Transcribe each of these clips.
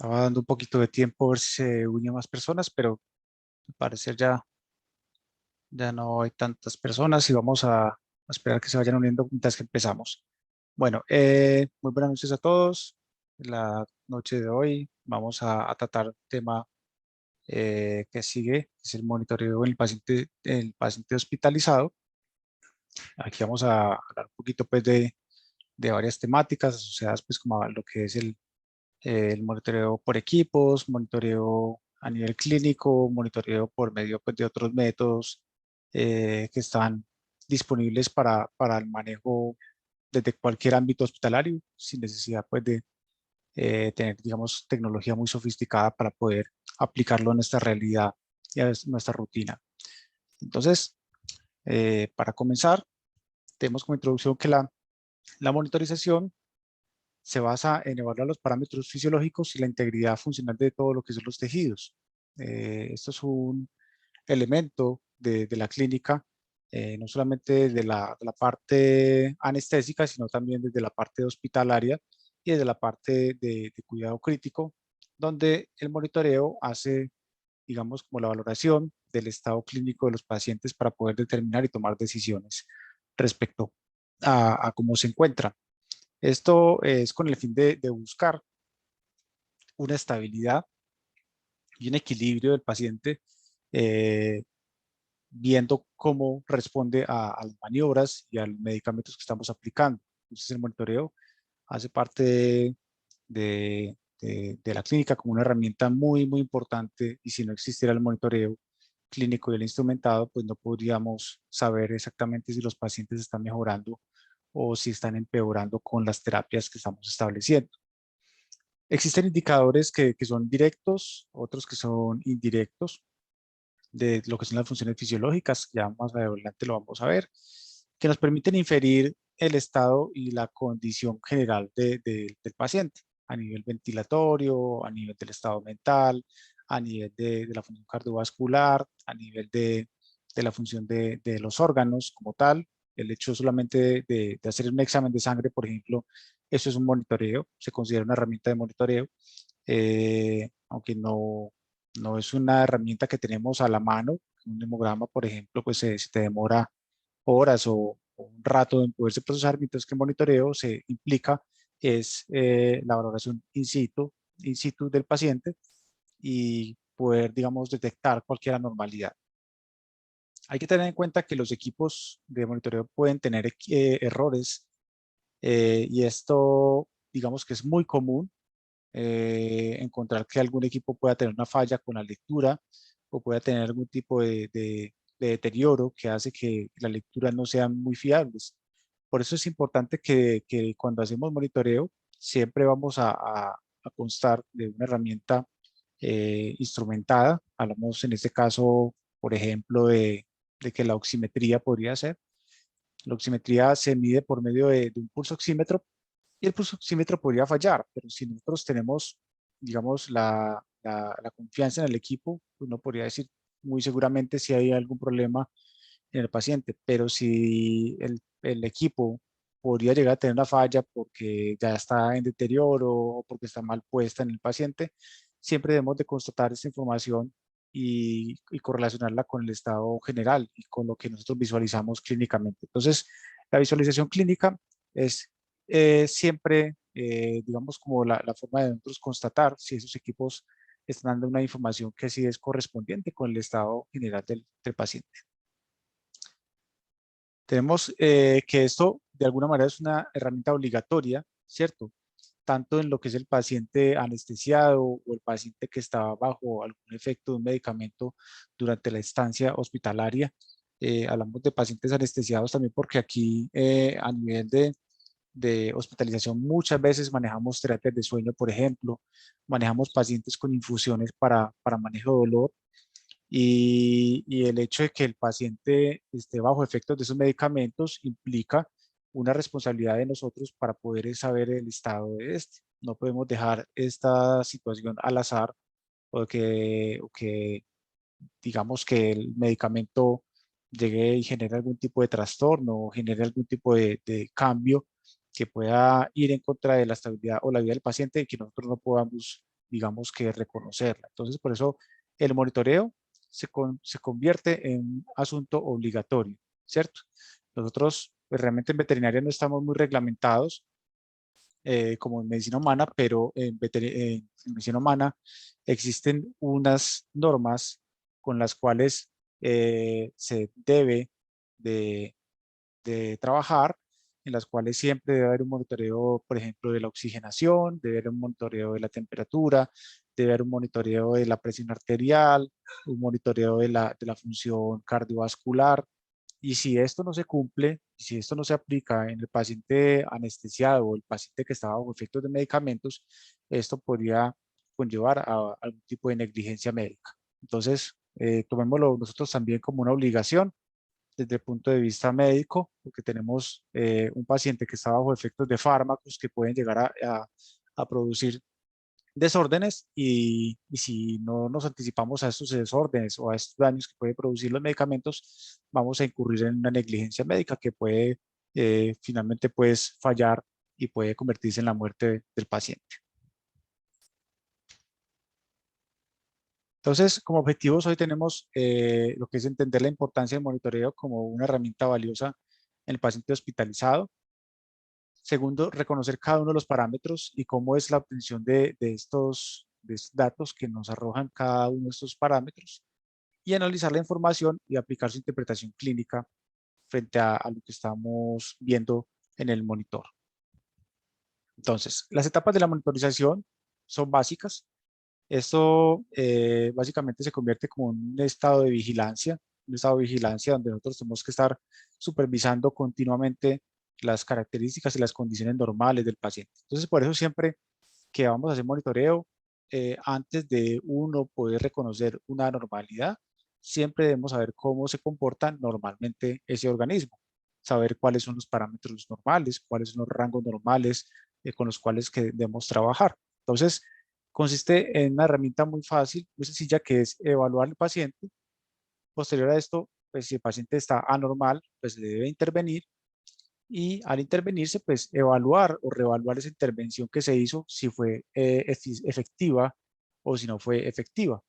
Estaba dando un poquito de tiempo a ver si se unían más personas, pero al parecer ya no hay tantas personas y vamos a esperar que se vayan uniendo mientras que empezamos. Bueno, muy buenas noches a todos. La noche de hoy vamos a tratar el tema que sigue, que es el monitoreo en el paciente hospitalizado. Aquí vamos a hablar un poquito pues de varias temáticas asociadas pues como a lo que es el monitoreo por equipos, monitoreo a nivel clínico, monitoreo por medio pues, de otros métodos que están disponibles para el manejo desde cualquier ámbito hospitalario, sin necesidad pues, de tener, digamos, tecnología muy sofisticada para poder aplicarlo en nuestra realidad y a nuestra rutina. Entonces, para comenzar, tenemos como introducción que la monitorización se basa en evaluar los parámetros fisiológicos y la integridad funcional de todo lo que son los tejidos. Esto es un elemento de la clínica, no solamente de la parte anestésica, sino también desde la parte hospitalaria y desde la parte de cuidado crítico, donde el monitoreo hace, digamos, como la valoración del estado clínico de los pacientes para poder determinar y tomar decisiones respecto a cómo se encuentran. Esto es con el fin de buscar una estabilidad y un equilibrio del paciente, eh, viendo cómo responde a las maniobras y a los medicamentos que estamos aplicando. Entonces, el monitoreo hace parte de la clínica como una herramienta muy, muy importante, y si no existiera el monitoreo clínico y el instrumentado, pues no podríamos saber exactamente si los pacientes están mejorando o si están empeorando con las terapias que estamos estableciendo. Existen indicadores que son directos, otros que son indirectos de lo que son las funciones fisiológicas, ya más adelante lo vamos a ver, que nos permiten inferir el estado y la condición general del paciente a nivel ventilatorio, a nivel del estado mental, a nivel de la función cardiovascular, a nivel de la función de los órganos como tal. El hecho solamente de hacer un examen de sangre, por ejemplo, eso es un monitoreo, se considera una herramienta de monitoreo, aunque no es una herramienta que tenemos a la mano. Un hemograma, por ejemplo, pues se te demora horas o un rato en poderse procesar, mientras que el monitoreo se implica es la valoración in situ del paciente y poder, digamos, detectar cualquier anormalidad. Hay que tener en cuenta que los equipos de monitoreo pueden tener errores, y esto, digamos que es muy común, encontrar que algún equipo pueda tener una falla con la lectura o pueda tener algún tipo de deterioro que hace que la lectura no sean muy fiables. Por eso es importante que cuando hacemos monitoreo siempre vamos a constar de una herramienta instrumentada. Hablamos en este caso, por ejemplo, de que la oximetría podría ser. La oximetría se mide por medio de un pulso oxímetro, y el pulso oxímetro podría fallar, pero si nosotros tenemos, digamos, la confianza en el equipo, uno podría decir muy seguramente si hay algún problema en el paciente. Pero si el equipo podría llegar a tener una falla porque ya está en deterioro o porque está mal puesta en el paciente, siempre debemos de constatar esta información y correlacionarla con el estado general y con lo que nosotros visualizamos clínicamente. Entonces, la visualización clínica es siempre, digamos, como la forma de nosotros constatar si esos equipos están dando una información que sí es correspondiente con el estado general del paciente. Tenemos que esto de alguna manera es una herramienta obligatoria, ¿cierto? Tanto en lo que es el paciente anestesiado o el paciente que está bajo algún efecto de un medicamento durante la estancia hospitalaria. Hablamos de pacientes anestesiados también porque aquí, a nivel de hospitalización, muchas veces manejamos terapias de sueño, por ejemplo, manejamos pacientes con infusiones para manejo de dolor, y el hecho de que el paciente esté bajo efectos de esos medicamentos implica una responsabilidad de nosotros para poder saber el estado de este. No podemos dejar esta situación al azar, o que digamos que el medicamento llegue y genere algún tipo de trastorno o genere algún tipo de cambio que pueda ir en contra de la estabilidad o la vida del paciente, y que nosotros no podamos digamos que reconocerla. Entonces, por eso el monitoreo se convierte en un asunto obligatorio, ¿cierto? Nosotros pues, realmente en veterinaria no estamos muy reglamentados como en medicina humana, pero en medicina humana existen unas normas con las cuales se debe de, de trabajar, en las cuales siempre debe haber un monitoreo, por ejemplo, de la oxigenación, debe haber un monitoreo de la temperatura, debe haber un monitoreo de la presión arterial, un monitoreo de la función cardiovascular. Y si esto no se cumple, si esto no se aplica en el paciente anestesiado o el paciente que está bajo efectos de medicamentos, esto podría conllevar a algún tipo de negligencia médica. Entonces, tomémoslo nosotros también como una obligación desde el punto de vista médico, porque tenemos un paciente que está bajo efectos de fármacos que pueden llegar a producir desórdenes y si no nos anticipamos a estos desórdenes o a estos daños que pueden producir los medicamentos, vamos a incurrir en una negligencia médica que puede finalmente pues fallar y puede convertirse en la muerte del paciente. Entonces, como objetivos hoy tenemos lo que es entender la importancia del monitoreo como una herramienta valiosa en el paciente hospitalizado. Segundo, reconocer cada uno de los parámetros y cómo es la obtención de estos datos que nos arrojan cada uno de estos parámetros y analizar la información y aplicar su interpretación clínica frente a lo que estamos viendo en el monitor. Entonces, las etapas de la monitorización son básicas. Esto básicamente se convierte como un estado de vigilancia, donde nosotros tenemos que estar supervisando continuamente las características y las condiciones normales del paciente. Entonces, por eso siempre que vamos a hacer monitoreo, antes de uno poder reconocer una anormalidad, siempre debemos saber cómo se comporta normalmente ese organismo, saber cuáles son los parámetros normales, cuáles son los rangos normales con los cuales que debemos trabajar. Entonces, consiste en una herramienta muy fácil, muy sencilla, que es evaluar al paciente. Posterior a esto, pues si el paciente está anormal, pues se debe intervenir y al intervenirse, pues evaluar o reevaluar esa intervención que se hizo, si fue efectiva o si no fue efectiva.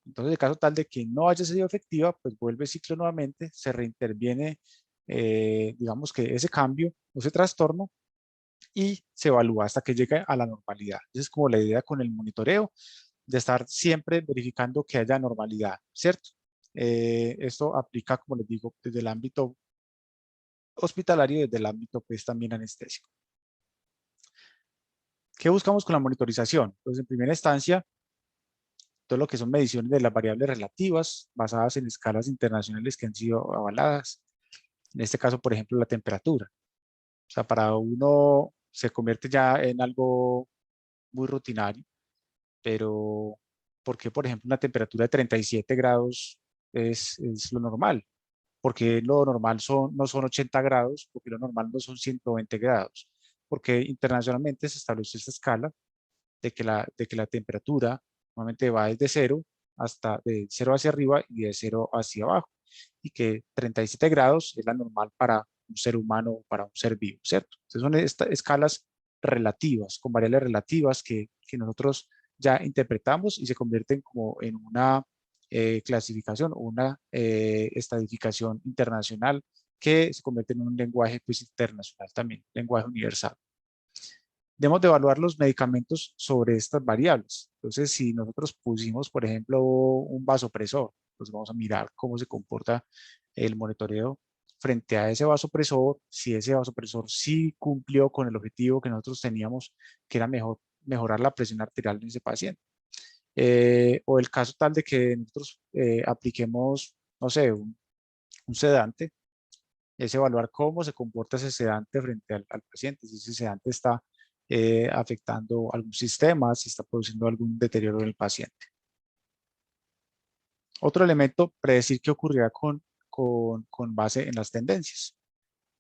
Entonces, en caso tal de que no haya sido efectiva, pues vuelve el ciclo nuevamente, se reinterviene, digamos que ese cambio, ese trastorno, y se evalúa hasta que llegue a la normalidad. Esa es como la idea con el monitoreo, de estar siempre verificando que haya normalidad, ¿cierto? Esto aplica, como les digo, desde el ámbito hospitalario y desde el ámbito pues también anestésico. ¿Qué buscamos con la monitorización? Pues en primera instancia, todo lo que son mediciones de las variables relativas basadas en escalas internacionales que han sido avaladas. En este caso, por ejemplo, la temperatura. O sea, para uno se convierte ya en algo muy rutinario, pero ¿por qué, por ejemplo, una temperatura de 37 grados es lo normal? Porque lo normal no son 80 grados, porque lo normal no son 120 grados, porque internacionalmente se estableció esta escala de que la temperatura normalmente va desde cero hasta de cero hacia arriba y de cero hacia abajo, y que 37 grados es la normal para un ser humano o para un ser vivo, ¿cierto? Entonces son estas escalas relativas, con variables relativas que nosotros ya interpretamos y se convierten como en una clasificación o una estadificación internacional que se convierte en un lenguaje pues, internacional también, lenguaje universal. Debemos de evaluar los medicamentos sobre estas variables. Entonces, si nosotros pusimos, por ejemplo, un vasopresor, pues vamos a mirar cómo se comporta el monitoreo frente a ese vasopresor, si ese vasopresor sí cumplió con el objetivo que nosotros teníamos, que era mejorar la presión arterial en ese paciente. O el caso tal de que nosotros apliquemos, no sé, un sedante, es evaluar cómo se comporta ese sedante frente al paciente, si ese sedante está afectando algún sistema, si está produciendo algún deterioro en el paciente. Otro elemento, predecir qué ocurrirá con base en las tendencias.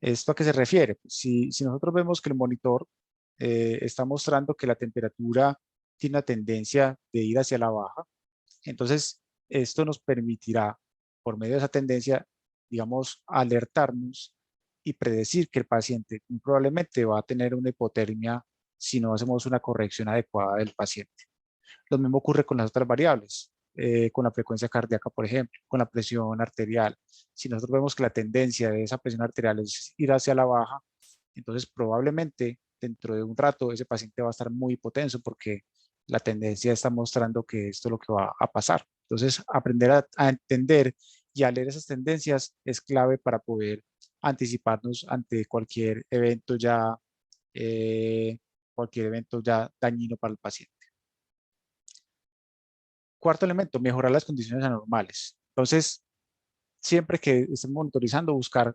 ¿Esto a qué se refiere? Pues si nosotros vemos que el monitor está mostrando que la temperatura tiene una tendencia de ir hacia la baja, entonces esto nos permitirá, por medio de esa tendencia, digamos, alertarnos y predecir que el paciente muy probablemente va a tener una hipotermia si no hacemos una corrección adecuada del paciente. Lo mismo ocurre con las otras variables, con la frecuencia cardíaca, por ejemplo, con la presión arterial. Si nosotros vemos que la tendencia de esa presión arterial es ir hacia la baja, entonces probablemente dentro de un rato ese paciente va a estar muy hipotenso porque la tendencia está mostrando que esto es lo que va a pasar. Entonces, aprender a entender y a leer esas tendencias es clave para poder anticiparnos ante eh, cualquier evento ya dañino para el paciente. Cuarto elemento, mejorar las condiciones anormales. Entonces, siempre que estemos monitorizando, buscar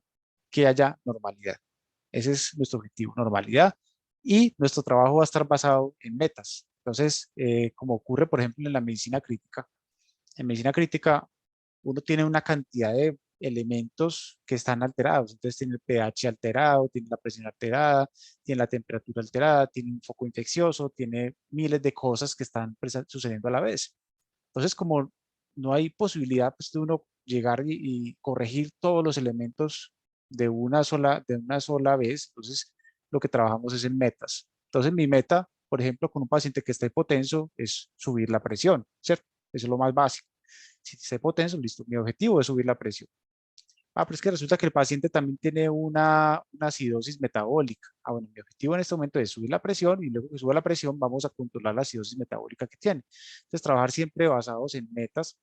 que haya normalidad. Ese es nuestro objetivo, normalidad. Y nuestro trabajo va a estar basado en metas. Entonces, como ocurre, por ejemplo, en medicina crítica uno tiene una cantidad de elementos que están alterados. Entonces, tiene el pH alterado, tiene la presión alterada, tiene la temperatura alterada, tiene un foco infeccioso, tiene miles de cosas que están sucediendo a la vez. Entonces, como no hay posibilidad pues, de uno llegar y corregir todos los elementos de una sola vez, entonces lo que trabajamos es en metas. Entonces, mi meta, por ejemplo, con un paciente que está hipotenso, es subir la presión, ¿cierto? Eso es lo más básico. Si está hipotenso, listo, mi objetivo es subir la presión. Ah, pero es que resulta que el paciente también tiene una acidosis metabólica. Ah, bueno, mi objetivo en este momento es subir la presión y luego que suba la presión vamos a controlar la acidosis metabólica que tiene. Entonces, trabajar siempre basados en metas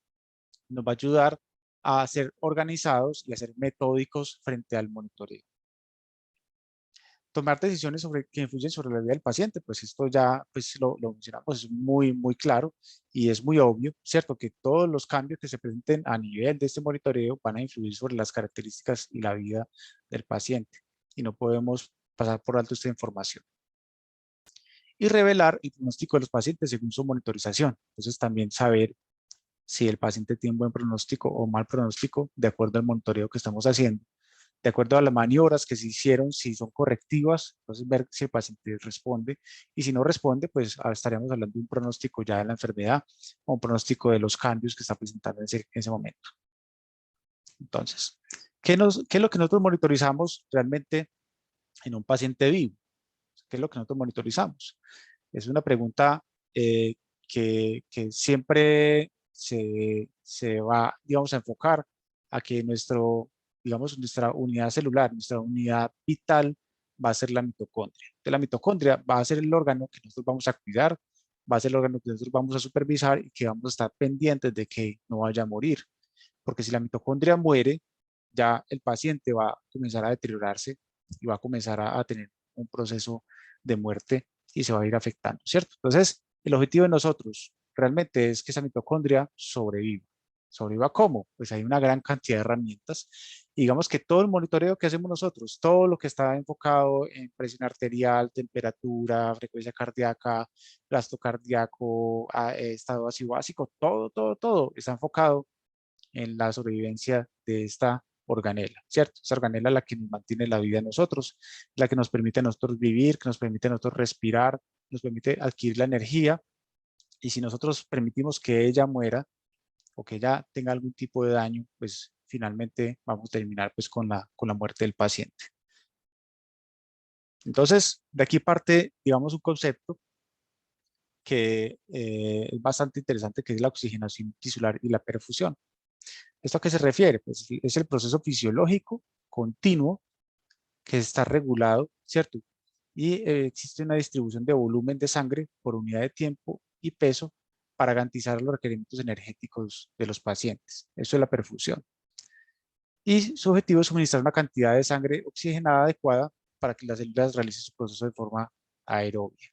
nos va a ayudar a ser organizados y a ser metódicos frente al monitoreo. Tomar decisiones que influyen sobre la vida del paciente, pues esto ya pues lo mencionamos, es muy, muy claro y es muy obvio, ¿cierto? Que todos los cambios que se presenten a nivel de este monitoreo van a influir sobre las características y la vida del paciente y no podemos pasar por alto esta información. Y revelar el pronóstico de los pacientes según su monitorización. Entonces también saber si el paciente tiene un buen pronóstico o mal pronóstico de acuerdo al monitoreo que estamos haciendo, de acuerdo a las maniobras que se hicieron, si son correctivas, entonces ver si el paciente responde y si no responde, pues estaríamos hablando de un pronóstico ya de la enfermedad o un pronóstico de los cambios que está presentando en ese momento. Entonces, ¿qué es lo que nosotros monitorizamos realmente en un paciente vivo? ¿Qué es lo que nosotros monitorizamos? Es una pregunta que siempre se va, digamos, a enfocar a que digamos, nuestra unidad celular, nuestra unidad vital va a ser la mitocondria. De la mitocondria va a ser el órgano que nosotros vamos a cuidar, va a ser el órgano que nosotros vamos a supervisar y que vamos a estar pendientes de que no vaya a morir. Porque si la mitocondria muere, ya el paciente va a comenzar a deteriorarse y va a comenzar a tener un proceso de muerte y se va a ir afectando, ¿cierto? Entonces, el objetivo de nosotros realmente es que esa mitocondria sobreviva. ¿Sobreviva cómo? Pues hay una gran cantidad de herramientas. Y digamos que todo el monitoreo que hacemos nosotros, todo lo que está enfocado en presión arterial, temperatura, frecuencia cardíaca, gasto cardíaco, estado ácido básico, todo está enfocado en la sobrevivencia de esta organela, ¿cierto? Esta organela es la que nos mantiene la vida a nosotros, la que nos permite a nosotros vivir, que nos permite a nosotros respirar, nos permite adquirir la energía, y si nosotros permitimos que ella muera o que ella tenga algún tipo de daño, pues finalmente vamos a terminar pues con la muerte del paciente. Entonces, de aquí parte, digamos, un concepto que es bastante interesante, que es la oxigenación tisular y la perfusión. ¿Esto a qué se refiere? Pues es el proceso fisiológico continuo que está regulado, ¿cierto? Y existe una distribución de volumen de sangre por unidad de tiempo y peso para garantizar los requerimientos energéticos de los pacientes. Eso es la perfusión. Y su objetivo es suministrar una cantidad de sangre oxigenada adecuada para que las células realicen su proceso de forma aerobia,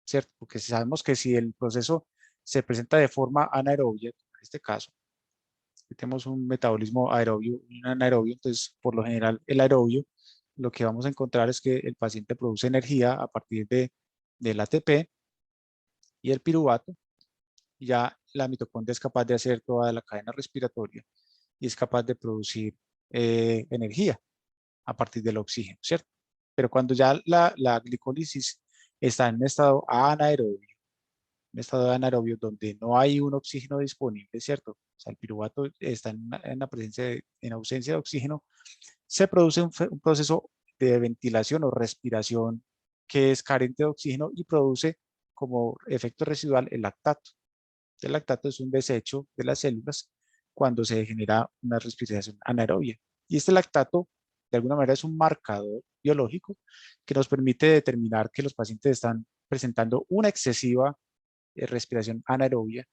¿cierto? Porque sabemos que si el proceso se presenta de forma anaerobia, en este caso, tenemos un metabolismo aerobio y un anaerobio, entonces por lo general el aerobio, lo que vamos a encontrar es que el paciente produce energía a partir del ATP y el piruvato, y ya la mitocondria es capaz de hacer toda la cadena respiratoria y es capaz de producir energía a partir del oxígeno, ¿cierto? Pero cuando ya la glicólisis está en un estado anaerobio, un estado anaerobio donde no hay un oxígeno disponible, ¿cierto? O sea, el piruvato está en la presencia en ausencia de oxígeno, se produce un proceso de ventilación o respiración que es carente de oxígeno y produce como efecto residual el lactato. El lactato es un desecho de las células cuando se genera una respiración anaerobia. Y este lactato, de alguna manera, es un marcador biológico que nos permite determinar que los pacientes están presentando una excesiva respiración anaerobia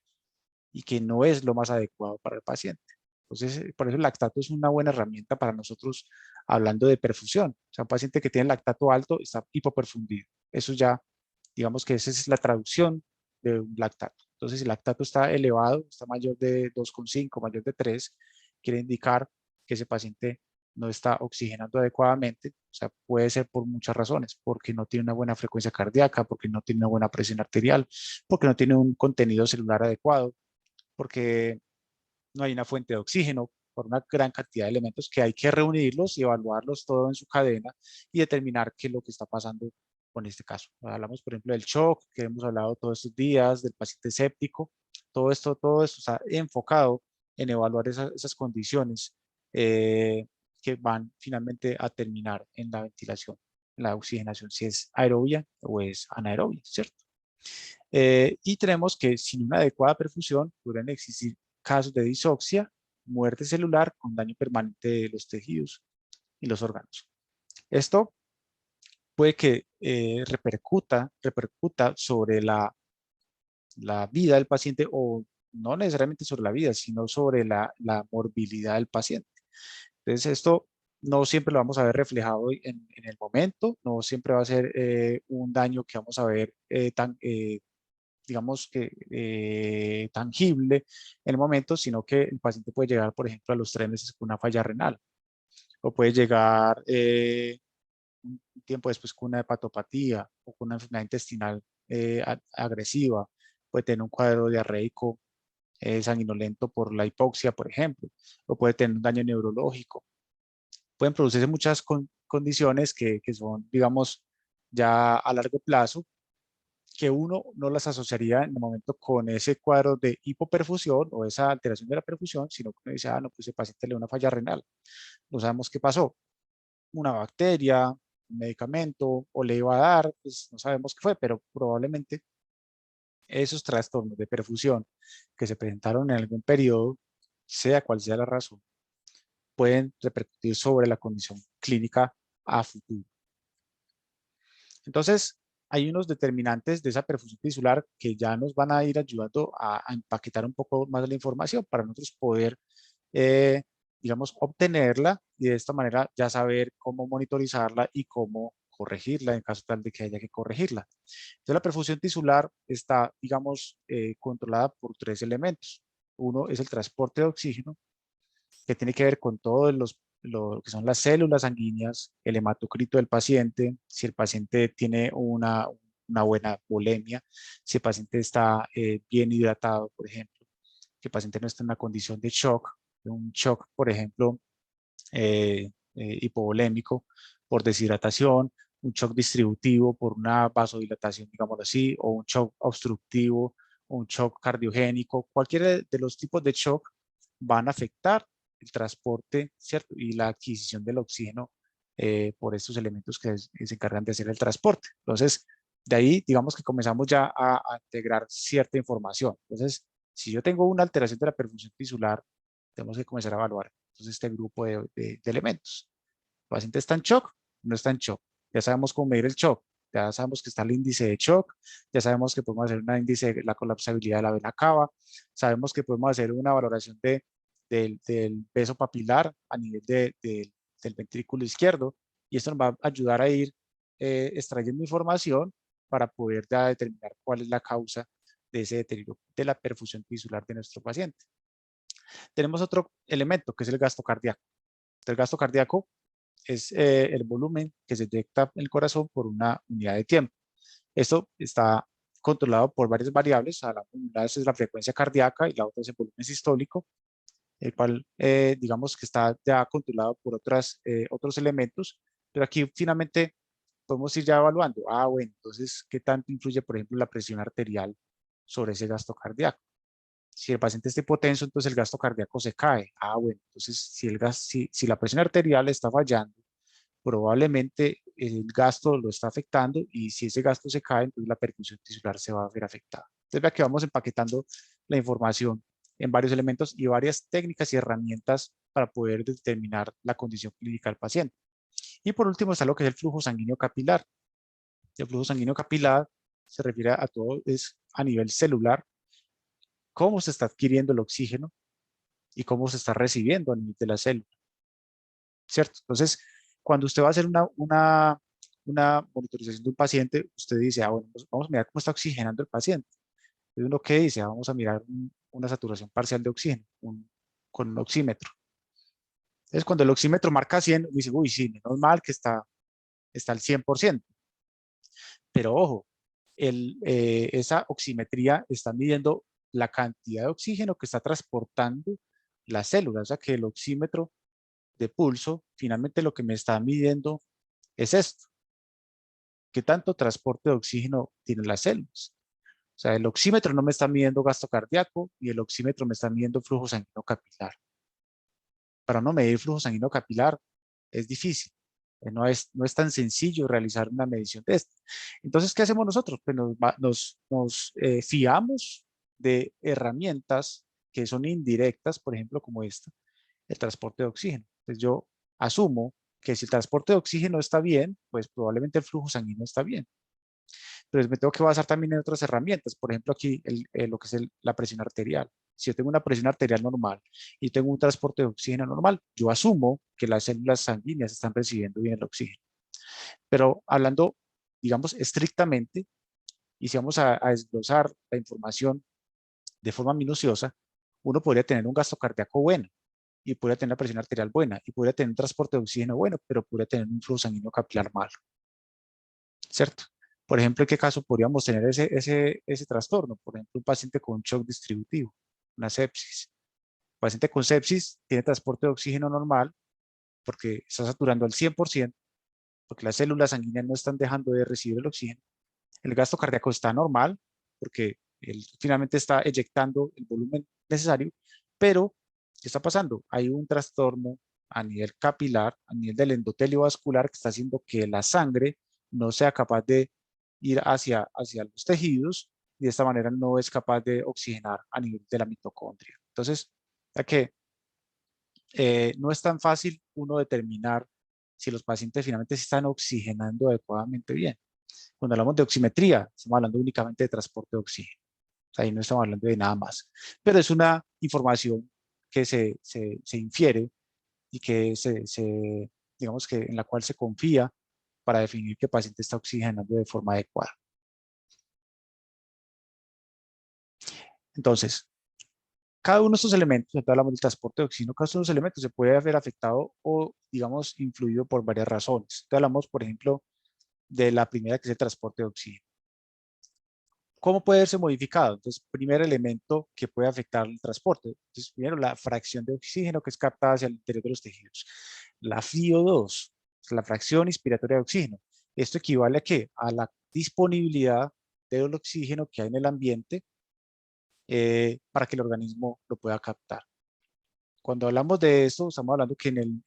y que no es lo más adecuado para el paciente. Entonces, por eso el lactato es una buena herramienta para nosotros hablando de perfusión. O sea, un paciente que tiene lactato alto está hipoperfundido. Eso ya, digamos que esa es la traducción de un lactato. Entonces, si el lactato está elevado, está mayor de 2,5, mayor de 3, quiere indicar que ese paciente no está oxigenando adecuadamente. O sea, puede ser por muchas razones, porque no tiene una buena frecuencia cardíaca, porque no tiene una buena presión arterial, porque no tiene un contenido celular adecuado, porque no hay una fuente de oxígeno, por una gran cantidad de elementos que hay que reunirlos y evaluarlos todo en su cadena y determinar qué es lo que está pasando con este caso. Hablamos, por ejemplo, del shock que hemos hablado todos estos días, del paciente séptico, todo esto está enfocado en evaluar esas condiciones que van finalmente a terminar en la ventilación, en la oxigenación, si es aerobia o es anaerobia, ¿cierto? Y tenemos que sin una adecuada perfusión pueden existir casos de disoxia, muerte celular con daño permanente de los tejidos y los órganos. Esto puede que repercuta sobre la vida del paciente o no necesariamente sobre la vida, sino sobre la morbilidad del paciente. Entonces, esto no siempre lo vamos a ver reflejado en el momento, no siempre va a ser un daño que vamos a ver digamos que tangible en el momento, sino que el paciente puede llegar, por ejemplo, a los 3 meses con una falla renal, o puede llegar un tiempo después con una hepatopatía o con una enfermedad intestinal agresiva, puede tener un cuadro diarreico sanguinolento por la hipoxia, por ejemplo, o puede tener un daño neurológico. Pueden producirse muchas condiciones que son, digamos, ya a largo plazo, que uno no las asociaría en el momento con ese cuadro de hipoperfusión o esa alteración de la perfusión, sino que uno dice, ah, no, pues el paciente le dio una falla renal. No sabemos qué pasó. Una bacteria, un medicamento, o le iba a dar, pues no sabemos qué fue, pero probablemente esos trastornos de perfusión que se presentaron en algún periodo, sea cual sea la razón, pueden repercutir sobre la condición clínica a futuro. Entonces, hay unos determinantes de esa perfusión tisular que ya nos van a ir ayudando a empaquetar un poco más la información para nosotros poder, eh, digamos, obtenerla y de esta manera ya saber cómo monitorizarla y cómo corregirla en caso tal de que haya que corregirla. Entonces, la perfusión tisular está, digamos, controlada por 3 elementos. Uno es el transporte de oxígeno, que tiene que ver con todo lo que son las células sanguíneas, el hematocrito del paciente, si el paciente tiene una buena volemia, si el paciente está bien hidratado, por ejemplo, que el paciente no está en una condición de shock, un shock, por ejemplo, hipovolémico por deshidratación, un shock distributivo por una vasodilatación, digámoslo así, o un shock obstructivo, o un shock cardiogénico. Cualquiera de los tipos de shock van a afectar el transporte, ¿cierto? Y la adquisición del oxígeno por estos elementos que se encargan de hacer el transporte. Entonces, de ahí, digamos que comenzamos ya a integrar cierta información. Entonces, si yo tengo una alteración de la perfusión tisular, tenemos que comenzar a evaluar entonces este grupo de elementos. ¿El paciente está en shock? No está en shock. Ya sabemos cómo medir el shock. Ya sabemos que está el índice de shock. Ya sabemos que podemos hacer un índice de la colapsabilidad de la vena cava. Sabemos que podemos hacer una valoración del peso papilar a nivel del ventrículo izquierdo. Y esto nos va a ayudar a ir extrayendo información para poder ya determinar cuál es la causa de ese deterioro de la perfusión tisular de nuestro paciente. Tenemos otro elemento que es el gasto cardíaco. El gasto cardíaco es el volumen que se inyecta en el corazón por una unidad de tiempo. Esto está controlado por varias variables. Una es la frecuencia cardíaca y la otra es el volumen sistólico, el cual digamos que está ya controlado por otros elementos, pero aquí finalmente podemos ir ya evaluando, bueno, entonces, ¿qué tanto influye, por ejemplo, la presión arterial sobre ese gasto cardíaco? Si el paciente está hipotenso, entonces el gasto cardíaco se cae. Bueno, entonces si la presión arterial está fallando, probablemente el gasto lo está afectando y si ese gasto se cae, entonces la percusión tisular se va a ver afectada. Entonces vea que vamos empaquetando la información en varios elementos y varias técnicas y herramientas para poder determinar la condición clínica del paciente. Y por último está lo que es el flujo sanguíneo capilar. El flujo sanguíneo capilar se refiere a todo, es a nivel celular, cómo se está adquiriendo el oxígeno y cómo se está recibiendo a nivel de la célula, ¿cierto? Entonces, cuando usted va a hacer una monitorización de un paciente, usted dice, bueno, pues vamos a mirar cómo está oxigenando el paciente. Entonces, uno que dice, vamos a mirar una saturación parcial de oxígeno con un oxímetro. Entonces, cuando el oxímetro marca 100, dice, uy, sí, menos mal que está al 100%. Pero ojo, esa oximetría está midiendo la cantidad de oxígeno que está transportando la célula. O sea que el oxímetro de pulso, finalmente lo que me está midiendo es esto. ¿Qué tanto transporte de oxígeno tienen las células? O sea, el oxímetro no me está midiendo gasto cardíaco y el oxímetro me está midiendo flujo sanguíneo capilar. Para no medir flujo sanguíneo capilar es difícil. No es tan sencillo realizar una medición de esto. Entonces, ¿qué hacemos nosotros? Pues nos fiamos de herramientas que son indirectas, por ejemplo, como esta, el transporte de oxígeno. Entonces, yo asumo que si el transporte de oxígeno está bien, pues probablemente el flujo sanguíneo está bien. Entonces, me tengo que basar también en otras herramientas. Por ejemplo, aquí lo que es la presión arterial. Si yo tengo una presión arterial normal y tengo un transporte de oxígeno normal, yo asumo que las células sanguíneas están recibiendo bien el oxígeno. Pero hablando, digamos, estrictamente, y si vamos a desglosar la información de forma minuciosa, uno podría tener un gasto cardíaco bueno y podría tener una presión arterial buena y podría tener un transporte de oxígeno bueno, pero podría tener un flujo sanguíneo capilar malo, ¿cierto? Por ejemplo, ¿en qué caso podríamos tener ese trastorno? Por ejemplo, un paciente con shock distributivo, una sepsis. El paciente con sepsis tiene transporte de oxígeno normal porque está saturando al 100%, porque las células sanguíneas no están dejando de recibir el oxígeno. El gasto cardíaco está normal porque él finalmente está eyectando el volumen necesario, pero ¿qué está pasando? Hay un trastorno a nivel capilar, a nivel del endotelio vascular que está haciendo que la sangre no sea capaz de ir hacia los tejidos y de esta manera no es capaz de oxigenar a nivel de la mitocondria. Entonces, ya que no es tan fácil uno determinar si los pacientes finalmente se están oxigenando adecuadamente bien. Cuando hablamos de oximetría, estamos hablando únicamente de transporte de oxígeno. O sea, ahí no estamos hablando de nada más. Pero es una información que se infiere y que digamos que en la cual se confía para definir que el paciente está oxigenando de forma adecuada. Entonces, cada uno de estos elementos, entonces hablamos del transporte de oxígeno, cada uno de estos elementos se puede ver afectado o, digamos, influido por varias razones. Entonces hablamos, por ejemplo, de la primera, que es el transporte de oxígeno. ¿Cómo puede verse modificado? Entonces, primer elemento que puede afectar el transporte. Entonces, primero, la fracción de oxígeno que es captada hacia el interior de los tejidos. La FiO2, la fracción inspiratoria de oxígeno. ¿Esto equivale a qué? A la disponibilidad del oxígeno que hay en el ambiente para que el organismo lo pueda captar. Cuando hablamos de esto, estamos hablando que en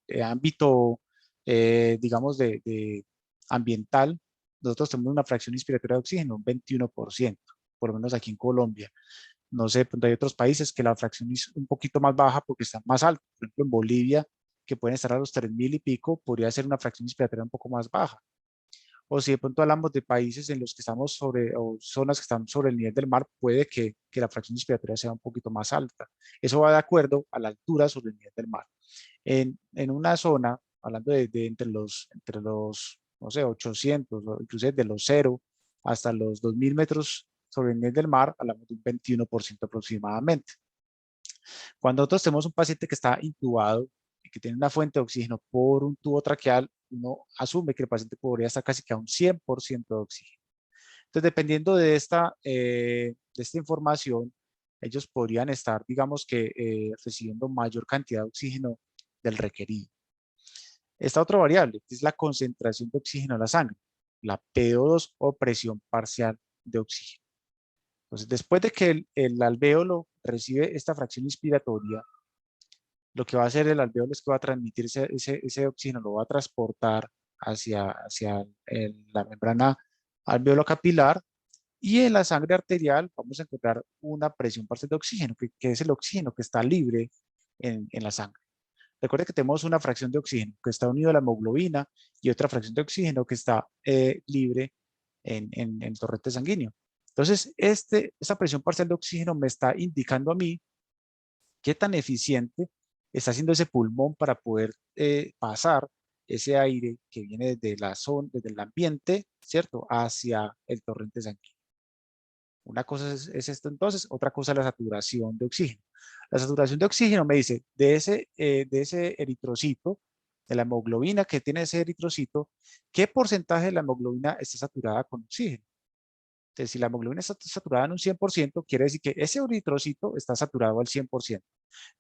el ámbito, digamos, de ambiental, nosotros tenemos una fracción inspiratoria de oxígeno, un 21%, por lo menos aquí en Colombia. No sé, pues hay otros países que la fracción es un poquito más baja porque están más altos. Por ejemplo, en Bolivia, que pueden estar a los 3.000 y pico, podría ser una fracción inspiratoria un poco más baja. O si de pronto hablamos de países en los que estamos o zonas que están sobre el nivel del mar, puede que la fracción inspiratoria sea un poquito más alta. Eso va de acuerdo a la altura sobre el nivel del mar. En una zona, hablando de entre los, no sé, 800, o inclusive de los 0 hasta los 2.000 metros sobre el nivel del mar, hablamos de un 21% aproximadamente. Cuando nosotros tenemos un paciente que está intubado y que tiene una fuente de oxígeno por un tubo traqueal, uno asume que el paciente podría estar casi que a un 100% de oxígeno. Entonces, dependiendo de esta información, ellos podrían estar, digamos que, recibiendo mayor cantidad de oxígeno del requerido. Esta otra variable es la concentración de oxígeno en la sangre, la PO2 o presión parcial de oxígeno. Entonces, después de que el alvéolo recibe esta fracción inspiratoria, lo que va a hacer el alveolo es que va a transmitir ese oxígeno, lo va a transportar hacia la membrana alveolo-capilar, y en la sangre arterial vamos a encontrar una presión parcial de oxígeno, que es el oxígeno que está libre en la sangre. Recuerde que tenemos una fracción de oxígeno que está unido a la hemoglobina y otra fracción de oxígeno que está libre en el torrente sanguíneo. Entonces, esta presión parcial de oxígeno me está indicando a mí qué tan eficiente está haciendo ese pulmón para poder pasar ese aire que viene desde la zona, desde el ambiente, ¿cierto?, hacia el torrente sanguíneo. Una cosa es esto entonces, otra cosa es la saturación de oxígeno. La saturación de oxígeno me dice, de ese eritrocito, de la hemoglobina que tiene ese eritrocito, ¿qué porcentaje de la hemoglobina está saturada con oxígeno? Entonces, si la hemoglobina está saturada en un 100%, quiere decir que ese eritrocito está saturado al 100%.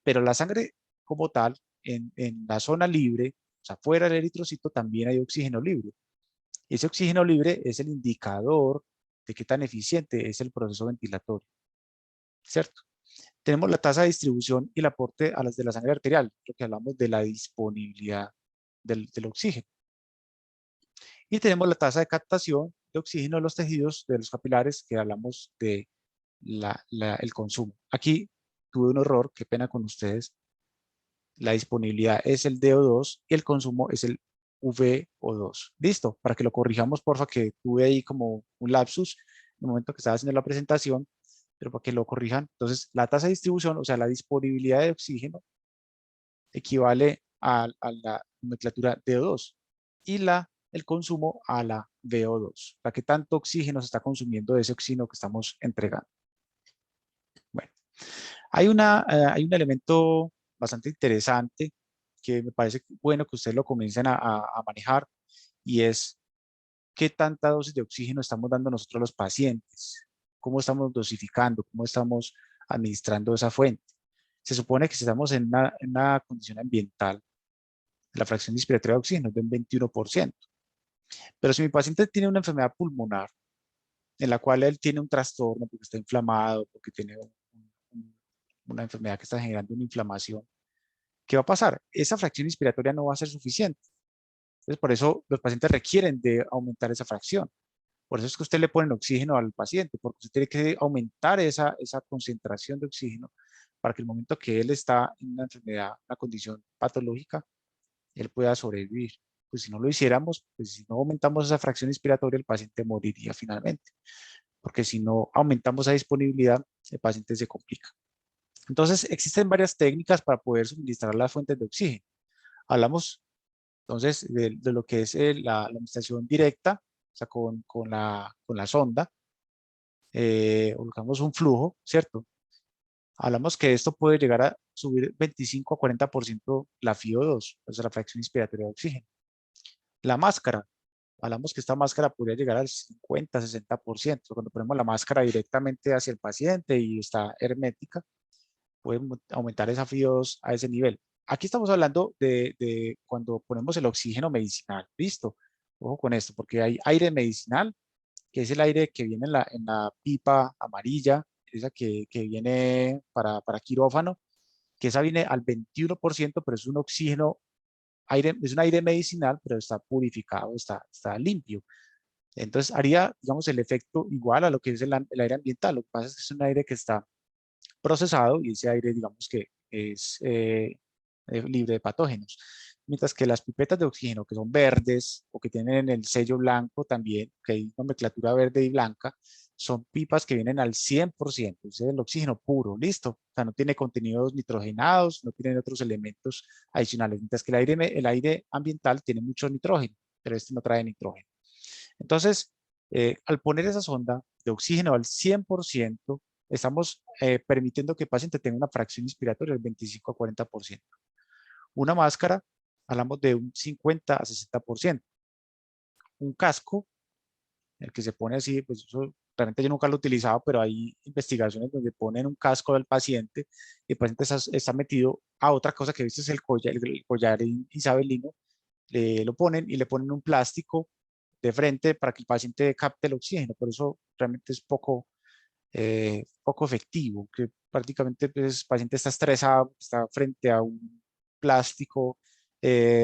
Pero la sangre como tal, en la zona libre, o sea, fuera del eritrocito, también hay oxígeno libre. Ese oxígeno libre es el indicador de qué tan eficiente es el proceso ventilatorio, ¿cierto? Tenemos la tasa de distribución y el aporte a las de la sangre arterial, lo que hablamos de la disponibilidad del oxígeno. Y tenemos la tasa de captación de oxígeno de los tejidos, de los capilares, que hablamos de el consumo. Aquí tuve un error, qué pena con ustedes. La disponibilidad es el DO2 y el consumo es el VO2. Listo, para que lo corrijamos, porfa, que tuve ahí como un lapsus en el momento que estaba haciendo la presentación, pero para que lo corrijan. Entonces, la tasa de distribución, o sea, la disponibilidad de oxígeno, equivale a la nomenclatura DO2 y el consumo a la VO2. O sea, qué tanto oxígeno se está consumiendo de ese oxígeno que estamos entregando. Bueno, hay un elemento bastante interesante que me parece bueno que ustedes lo comiencen a manejar, y es qué tanta dosis de oxígeno estamos dando nosotros a los pacientes, cómo estamos dosificando, cómo estamos administrando esa fuente. Se supone que si estamos en una condición ambiental, la fracción inspiratoria de oxígeno es de un 21%. Pero si mi paciente tiene una enfermedad pulmonar, en la cual él tiene un trastorno porque está inflamado, porque tiene una enfermedad que está generando una inflamación, ¿qué va a pasar? Esa fracción inspiratoria no va a ser suficiente. Entonces, por eso los pacientes requieren de aumentar esa fracción. Por eso es que usted le pone oxígeno al paciente, porque usted tiene que aumentar esa concentración de oxígeno para que el momento que él está en una enfermedad, una condición patológica, él pueda sobrevivir. Pues si no lo hiciéramos, pues si no aumentamos esa fracción inspiratoria, el paciente moriría finalmente, porque si no aumentamos esa disponibilidad, el paciente se complica. Entonces, existen varias técnicas para poder suministrar las fuentes de oxígeno. Hablamos entonces de lo que es la administración directa, o sea, con la sonda, colocamos un flujo, ¿cierto? Hablamos que esto puede llegar a subir 25 a 40% la FiO2, o sea, la fracción inspiratoria de oxígeno. La máscara, hablamos que esta máscara podría llegar al 50, 60%. Cuando ponemos la máscara directamente hacia el paciente y está hermética, puede aumentar esa FiO2 a ese nivel. Aquí estamos hablando de cuando ponemos el oxígeno medicinal. Listo. Ojo con esto, porque hay aire medicinal, que es el aire que viene en la pipa amarilla, esa que viene para quirófano, que esa viene al 21%, pero es un oxígeno, es un aire medicinal, pero está purificado, está limpio. Entonces haría, digamos, el efecto igual a lo que es el aire ambiental. Lo que pasa es que es un aire que está procesado y ese aire, digamos, que es libre de patógenos. Mientras que las pipetas de oxígeno, que son verdes o que tienen el sello blanco también, que hay nomenclatura verde y blanca, son pipas que vienen al 100%, es el oxígeno puro, listo. O sea, no tiene contenidos nitrogenados, no tiene otros elementos adicionales. Mientras que el aire ambiental tiene mucho nitrógeno, pero este no trae nitrógeno. Entonces, al poner esa sonda de oxígeno al 100%, estamos permitiendo que el paciente tenga una fracción inspiratoria del 25 a 40%. Una máscara, hablamos de un 50 a 60%. Un casco, el que se pone así, pues eso realmente yo nunca lo he utilizado, pero hay investigaciones donde ponen un casco del paciente y el paciente está metido a otra cosa que viste es el collar isabelino, lo ponen y le ponen un plástico de frente para que el paciente capte el oxígeno, pero eso realmente es poco efectivo, que prácticamente pues, el paciente está estresado, está frente a plástico,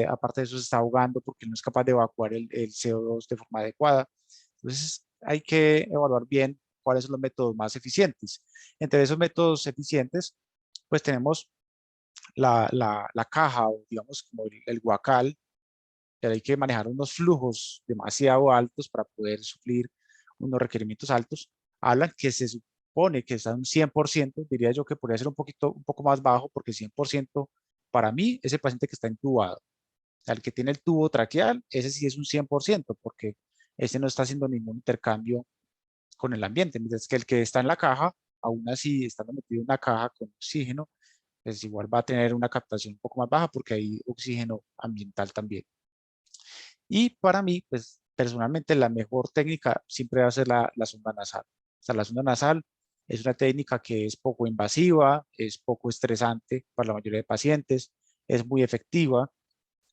aparte de eso se está ahogando porque no es capaz de evacuar el CO2 de forma adecuada. Entonces hay que evaluar bien cuáles son los métodos más eficientes. Entre esos métodos eficientes, pues tenemos la caja o digamos como el guacal, pero hay que manejar unos flujos demasiado altos para poder suplir unos requerimientos altos. Hablan que se supone que está en un 100%, diría yo que podría ser un poco más bajo, porque 100% para mí es el paciente que está intubado. Al que tiene el tubo traqueal, ese sí es un 100%, porque ese no está haciendo ningún intercambio con el ambiente, mientras que el que está en la caja, aún así estando metido en una caja con oxígeno, pues igual va a tener una captación un poco más baja porque hay oxígeno ambiental también. Y para mí, pues personalmente la mejor técnica siempre va a ser la sonda nasal. O sea, la sonda nasal es una técnica que es poco invasiva, es poco estresante para la mayoría de pacientes, es muy efectiva.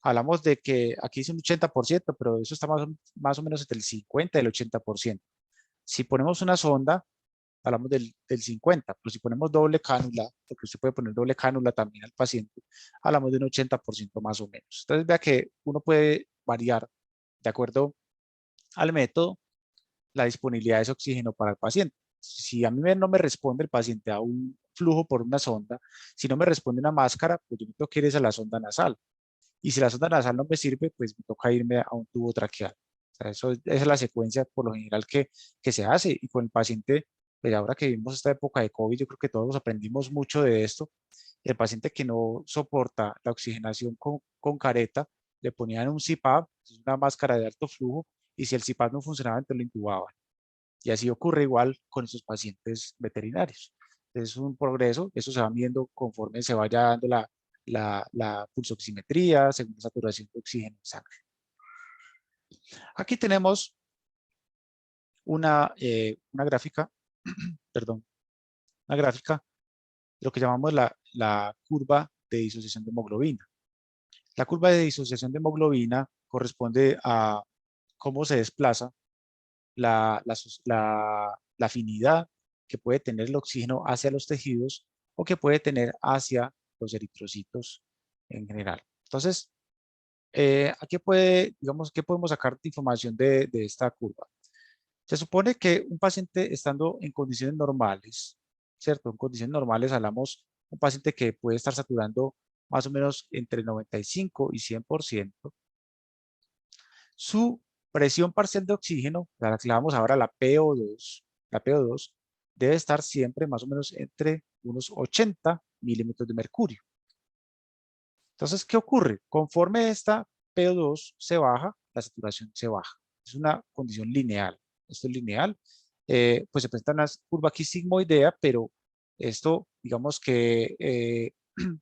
Hablamos de que aquí es un 80%, pero eso está más o menos entre el 50 y el 80%. Si ponemos una sonda, hablamos del 50, pero si ponemos doble cánula, porque usted puede poner doble cánula también al paciente, hablamos de un 80% más o menos. Entonces vea que uno puede variar de acuerdo al método la disponibilidad de ese oxígeno para el paciente. Si a mí no me responde el paciente a un flujo por una sonda, si no me responde una máscara, pues yo me tengo que ir a la sonda nasal. Y si la sonda nasal no me sirve, pues me toca irme a un tubo traqueal. O sea, esa es la secuencia por lo general que se hace. Y con el paciente, pues ahora que vivimos esta época de COVID, yo creo que todos aprendimos mucho de esto. El paciente que no soporta la oxigenación con careta, le ponían un CPAP, una máscara de alto flujo, y si el CPAP no funcionaba, entonces lo intubaban. Y así ocurre igual con esos pacientes veterinarios. Es un progreso, eso se va viendo conforme se vaya dando la pulsoximetría, según la saturación de oxígeno en sangre. Aquí tenemos una gráfica, perdón, una gráfica de lo que llamamos la curva de disociación de hemoglobina. La curva de disociación de hemoglobina corresponde a cómo se desplaza la afinidad que puede tener el oxígeno hacia los tejidos o que puede tener hacia los eritrocitos en general. Entonces, aquí digamos, ¿qué podemos sacar de información de esta curva? Se supone que un paciente estando en condiciones normales, ¿cierto? En condiciones normales hablamos de un paciente que puede estar saturando más o menos entre 95 y 100%. Su presión parcial de oxígeno, la que le damos ahora la PO2 debe estar siempre más o menos entre unos 80 milímetros de mercurio. Entonces, ¿qué ocurre? Conforme esta PO2 se baja, la saturación se baja. Es una condición lineal. Esto es lineal. Pues se presenta una curva aquí sigmoidea, pero esto, digamos que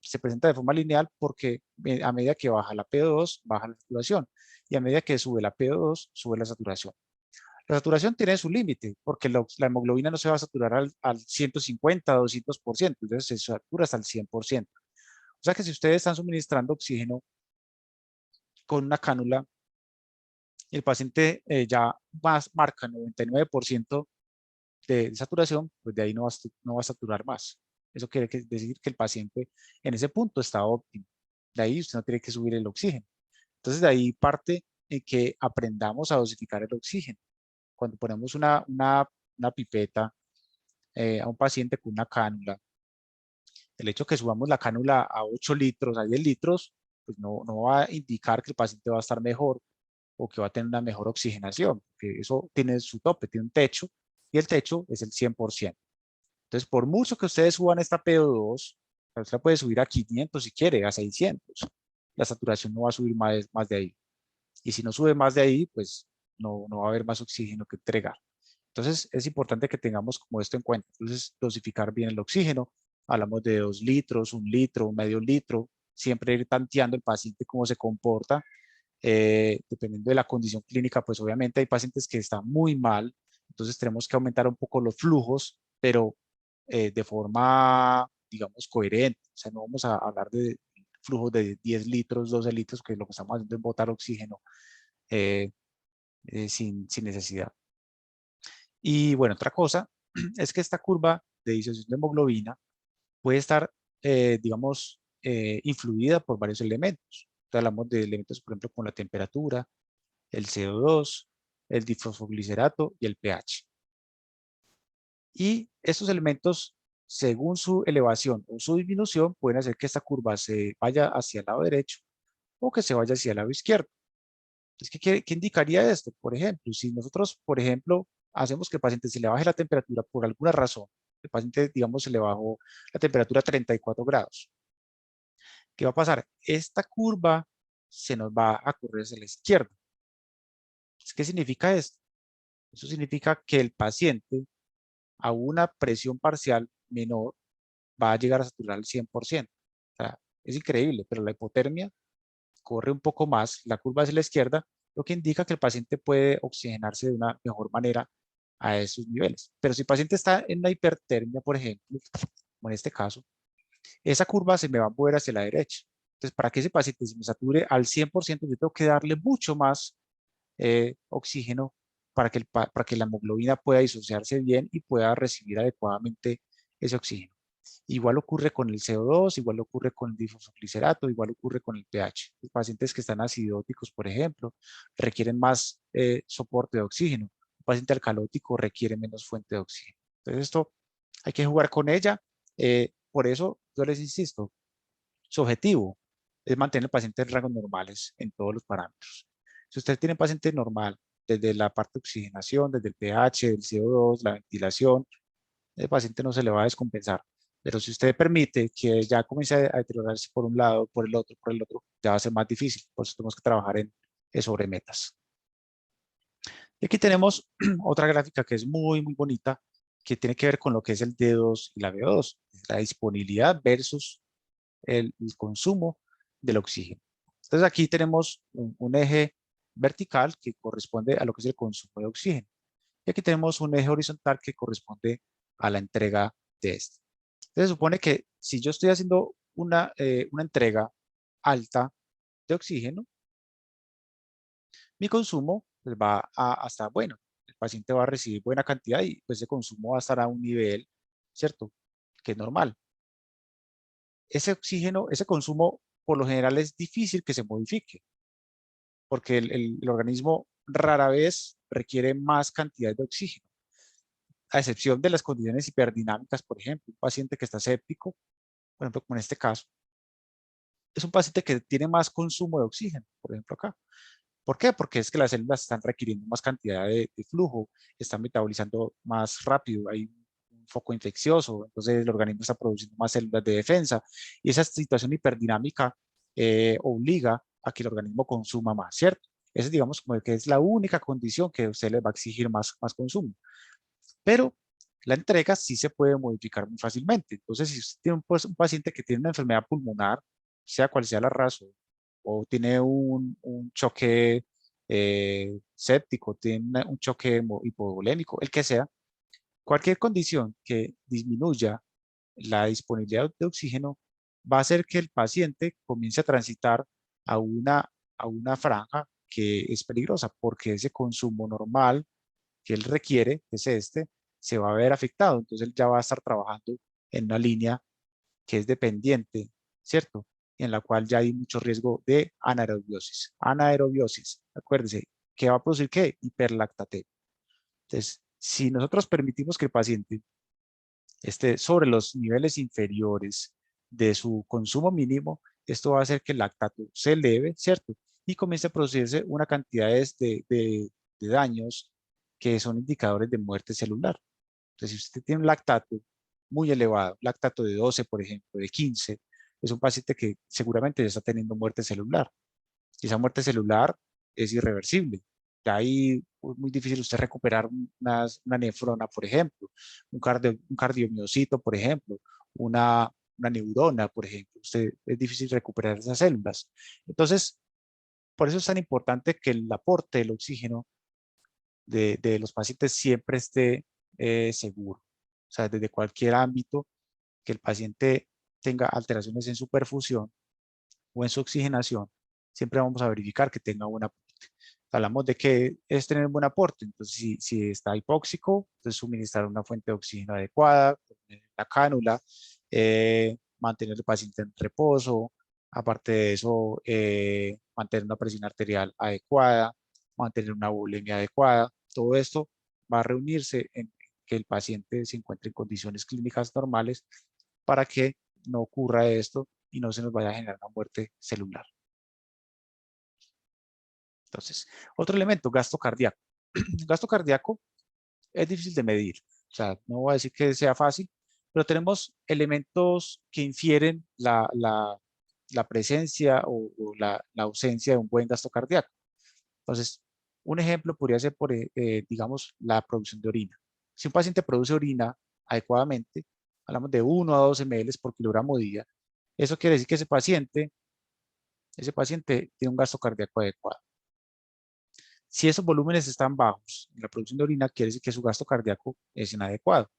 se presenta de forma lineal porque a medida que baja la PO2, baja la saturación. Y a medida que sube la PO2, sube la saturación. La saturación tiene su límite, porque la hemoglobina no se va a saturar al 150, 200%, entonces se satura hasta el 100%. O sea que si ustedes están suministrando oxígeno con una cánula y el paciente ya marca 99% de saturación, pues de ahí no va a saturar más. Eso quiere decir que el paciente en ese punto está óptimo. De ahí usted no tiene que subir el oxígeno. Entonces de ahí parte en que aprendamos a dosificar el oxígeno. Cuando ponemos una pipeta a un paciente con una cánula, el hecho de que subamos la cánula a 8 litros, a 10 litros, pues no va a indicar que el paciente va a estar mejor o que va a tener una mejor oxigenación, porque eso tiene su tope, tiene un techo, y el techo es el 100%. Entonces, por mucho que ustedes suban esta PO2, usted puede subir a 500 si quiere, a 600. La saturación no va a subir más de ahí. Y si no sube más de ahí, pues no va a haber más oxígeno que entregar. Entonces, es importante que tengamos como esto en cuenta. Entonces, dosificar bien el oxígeno. Hablamos de 2 litros, 1 litro, medio litro. Siempre ir tanteando el paciente cómo se comporta. Dependiendo de la condición clínica, pues obviamente hay pacientes que están muy mal. Entonces, tenemos que aumentar un poco los flujos, pero de forma, digamos, coherente. O sea, no vamos a hablar de flujos de 10 litros, 12 litros, que lo que estamos haciendo es botar oxígeno eh, sin necesidad. Y bueno, otra cosa es que esta curva de disociación de hemoglobina puede estar, digamos, influida por varios elementos. Entonces, hablamos de elementos, por ejemplo, como la temperatura, el CO2, el difosfoglicerato y el pH. Y estos elementos, según su elevación o su disminución, pueden hacer que esta curva se vaya hacia el lado derecho o que se vaya hacia el lado izquierdo. Entonces, ¿qué indicaría esto? Por ejemplo, si nosotros, por ejemplo, hacemos que el paciente se le baje la temperatura por alguna razón, el paciente, digamos, se le bajó la temperatura a 34 grados, ¿qué va a pasar? Esta curva se nos va a correr hacia la izquierda. ¿Qué significa esto? Eso significa que el paciente a una presión parcial menor va a llegar a saturar al 100%. O sea, es increíble, pero la hipotermia corre un poco más, la curva hacia la izquierda, lo que indica que el paciente puede oxigenarse de una mejor manera a esos niveles. Pero si el paciente está en la hipertermia, por ejemplo, como en este caso, esa curva se me va a mover hacia la derecha. Entonces, para que ese paciente se me sature al 100%, yo tengo que darle mucho más oxígeno para que la hemoglobina pueda disociarse bien y pueda recibir adecuadamente ese oxígeno. Igual ocurre con el CO2, igual ocurre con el difosfoglicerato, igual ocurre con el pH. Los pacientes que están acidóticos, por ejemplo, requieren más soporte de oxígeno. Un paciente alcalótico requiere menos fuente de oxígeno. Entonces esto hay que jugar con ella. Por eso yo les insisto, su objetivo es mantener el paciente en rangos normales en todos los parámetros. Si usted tiene un paciente normal, desde la parte de oxigenación, desde el pH, el CO2, la ventilación, el paciente no se le va a descompensar. Pero si usted permite que ya comience a deteriorarse por un lado, por el otro, ya va a ser más difícil. Por eso tenemos que trabajar sobre metas. Y aquí tenemos otra gráfica que es muy, muy bonita, que tiene que ver con lo que es el D2 y la VO2, la disponibilidad versus el consumo del oxígeno. Entonces aquí tenemos un eje vertical que corresponde a lo que es el consumo de oxígeno. Y aquí tenemos un eje horizontal que corresponde a la entrega de este. Entonces se supone que si yo estoy haciendo una entrega alta de oxígeno, mi consumo pues, va a estar bueno. El paciente va a recibir buena cantidad y pues ese consumo va a estar a un nivel, ¿cierto? Que es normal. Ese oxígeno, ese consumo, por lo general es difícil que se modifique, porque el organismo rara vez requiere más cantidad de oxígeno, a excepción de las condiciones hiperdinámicas, por ejemplo, un paciente que está séptico, por ejemplo, como en este caso, es un paciente que tiene más consumo de oxígeno, por ejemplo acá. ¿Por qué? Porque es que las células están requiriendo más cantidad de flujo, están metabolizando más rápido, hay un foco infeccioso, entonces el organismo está produciendo más células de defensa y esa situación hiperdinámica obliga a que el organismo consuma más, ¿cierto? Esa digamos como que es la única condición que usted le va a exigir más consumo. Pero la entrega sí se puede modificar muy fácilmente. Entonces, si usted tiene un paciente que tiene una enfermedad pulmonar, sea cual sea la razón, o tiene un choque séptico, tiene un choque hipovolémico, el que sea, cualquier condición que disminuya la disponibilidad de oxígeno va a hacer que el paciente comience a transitar a una franja que es peligrosa, porque ese consumo normal que él requiere, que es este, se va a ver afectado. Entonces él ya va a estar trabajando en una línea que es dependiente, ¿cierto? En la cual ya hay mucho riesgo de anaerobiosis. Anaerobiosis, acuérdense, ¿qué va a producir qué? Hiperlactatemia. Entonces, si nosotros permitimos que el paciente esté sobre los niveles inferiores de su consumo mínimo, esto va a hacer que el lactato se eleve, ¿cierto? Y comience a producirse una cantidad de daños que son indicadores de muerte celular. Entonces, si usted tiene un lactato muy elevado, lactato de 12, por ejemplo, de 15, es un paciente que seguramente ya está teniendo muerte celular. Y esa muerte celular es irreversible. De ahí es muy difícil usted recuperar una nefrona, por ejemplo, un cardiomiocito, por ejemplo, una neurona, por ejemplo. Es difícil recuperar esas células. Entonces, por eso es tan importante que el aporte del oxígeno de los pacientes siempre esté seguro. O sea, desde cualquier ámbito que el paciente tenga alteraciones en su perfusión o en su oxigenación, siempre vamos a verificar que tenga buen aporte. Hablamos de que es tener buen aporte, entonces si está hipóxico, entonces suministrar una fuente de oxígeno adecuada, la cánula, mantener el paciente en reposo, aparte de eso, mantener una presión arterial adecuada, mantener una bulimia adecuada. Todo esto va a reunirse en que el paciente se encuentre en condiciones clínicas normales para que no ocurra esto y no se nos vaya a generar una muerte celular. Entonces, otro elemento, gasto cardíaco. Gasto cardíaco es difícil de medir. O sea, no voy a decir que sea fácil, pero tenemos elementos que infieren la presencia o la ausencia de un buen gasto cardíaco. Entonces, un ejemplo podría ser, digamos, la producción de orina. Si un paciente produce orina adecuadamente, hablamos de 1 a 2 ml por kilogramo día, eso quiere decir que ese paciente tiene un gasto cardíaco adecuado. Si esos volúmenes están bajos en la producción de orina, quiere decir que su gasto cardíaco es inadecuado.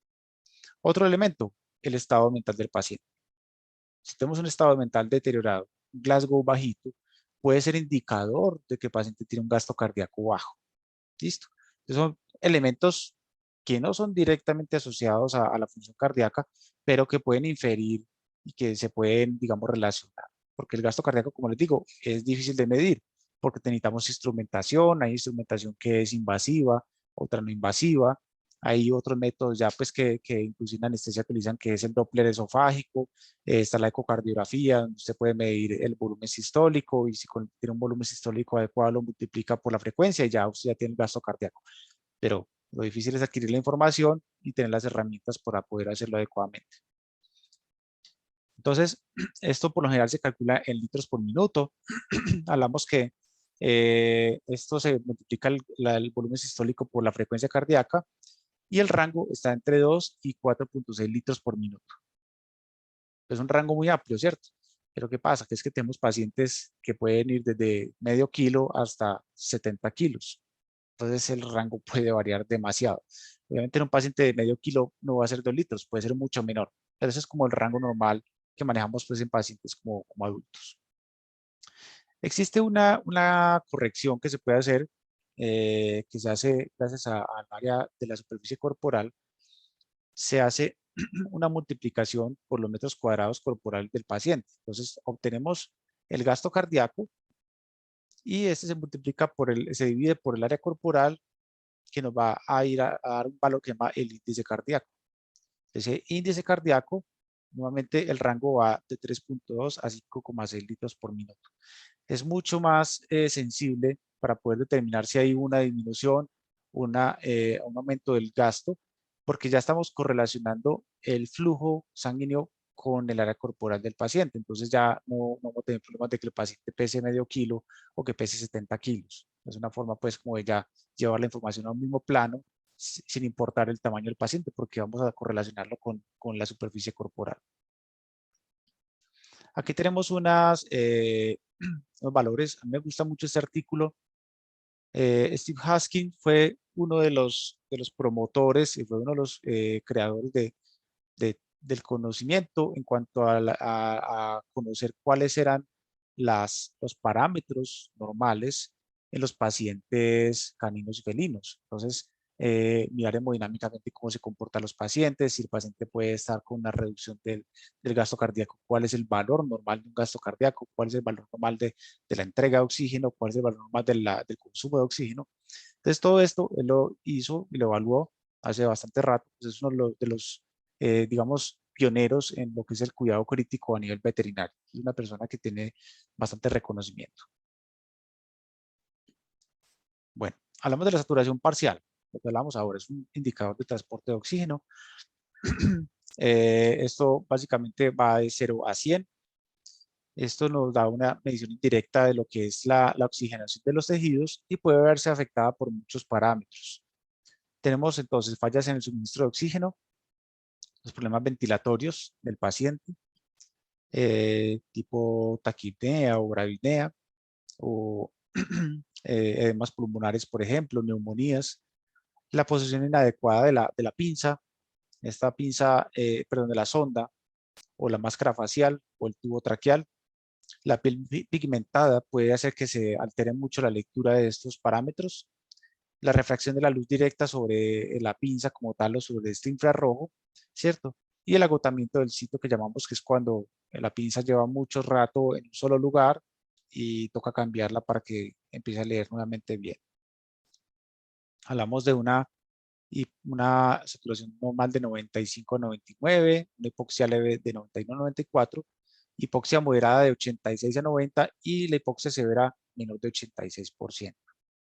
Otro elemento, el estado mental del paciente. Si tenemos un estado mental deteriorado, un Glasgow bajito, puede ser indicador de que el paciente tiene un gasto cardíaco bajo. ¿Listo? Entonces son elementos que no son directamente asociados a la función cardíaca, pero que pueden inferir y que se pueden, digamos, relacionar. Porque el gasto cardíaco, como les digo, es difícil de medir, porque necesitamos instrumentación, hay instrumentación que es invasiva, otra no invasiva, hay otros métodos ya pues que inclusive en anestesia utilizan, que es el Doppler esofágico, está la ecocardiografía, donde usted puede medir el volumen sistólico y si tiene un volumen sistólico adecuado lo multiplica por la frecuencia y ya usted ya tiene el gasto cardíaco. Pero lo difícil es adquirir la información y tener las herramientas para poder hacerlo adecuadamente. Entonces, esto por lo general se calcula en litros por minuto. Hablamos que esto se multiplica el volumen sistólico por la frecuencia cardíaca y el rango está entre 2 y 4.6 litros por minuto. Es un rango muy amplio, ¿cierto? Pero ¿qué pasa? Que es que tenemos pacientes que pueden ir desde medio kilo hasta 70 kilos. Entonces el rango puede variar demasiado. Obviamente en un paciente de medio kilo no va a ser 2 litros, puede ser mucho menor. Pero ese es como el rango normal que manejamos pues, en pacientes como adultos. Existe una corrección que se puede hacer, que se hace gracias al área de la superficie corporal. Se hace una multiplicación por los metros cuadrados corporales del paciente. Entonces, obtenemos el gasto cardíaco y este se multiplica se divide por el área corporal que nos va a ir a dar un valor que se llama el índice cardíaco. Ese índice cardíaco, nuevamente el rango va de 3.2 a 5.6 litros por minuto. Es mucho más sensible para poder determinar si hay una disminución, un aumento del gasto, porque ya estamos correlacionando el flujo sanguíneo con el área corporal del paciente. Entonces ya no vamos a tener problemas de que el paciente pese medio kilo o que pese 70 kilos. Es una forma pues como de ya llevar la información a un mismo plano sin importar el tamaño del paciente, porque vamos a correlacionarlo con la superficie corporal. Aquí tenemos unos valores. A mí me gusta mucho este artículo. Steve Haskins fue uno de los promotores y fue uno de los creadores del conocimiento en cuanto a conocer cuáles eran los parámetros normales en los pacientes caninos y felinos. Entonces, mirar hemodinámicamente cómo se comportan los pacientes, si el paciente puede estar con una reducción del gasto cardíaco, cuál es el valor normal de un gasto cardíaco, cuál es el valor normal de la entrega de oxígeno, cuál es el valor normal del consumo de oxígeno. Entonces, todo esto él lo hizo y lo evaluó hace bastante rato. Pues es uno de los digamos, pioneros en lo que es el cuidado crítico a nivel veterinario. Es una persona que tiene bastante reconocimiento. Bueno, hablamos de la saturación parcial. Lo que hablamos ahora es un indicador de transporte de oxígeno. Esto básicamente va de 0 a 100. Esto nos da una medición indirecta de lo que es la oxigenación de los tejidos y puede verse afectada por muchos parámetros. Tenemos entonces fallas en el suministro de oxígeno, los problemas ventilatorios del paciente, tipo taquipnea o bravinea, o edemas pulmonares, por ejemplo, neumonías, la posición inadecuada de la pinza, esta pinza, perdón, de la sonda, o la máscara facial, o el tubo traqueal. La piel pigmentada puede hacer que se altere mucho la lectura de estos parámetros. La refracción de la luz directa sobre la pinza como tal o sobre este infrarrojo, ¿cierto? y el agotamiento del sitio que llamamos, que es cuando la pinza lleva mucho rato en un solo lugar y toca cambiarla para que empiece a leer nuevamente bien. Hablamos de una saturación normal de 95 a 99, una hipoxia leve de 91 a 94, hipoxia moderada de 86 a 90 y la hipoxia severa menor de 86%.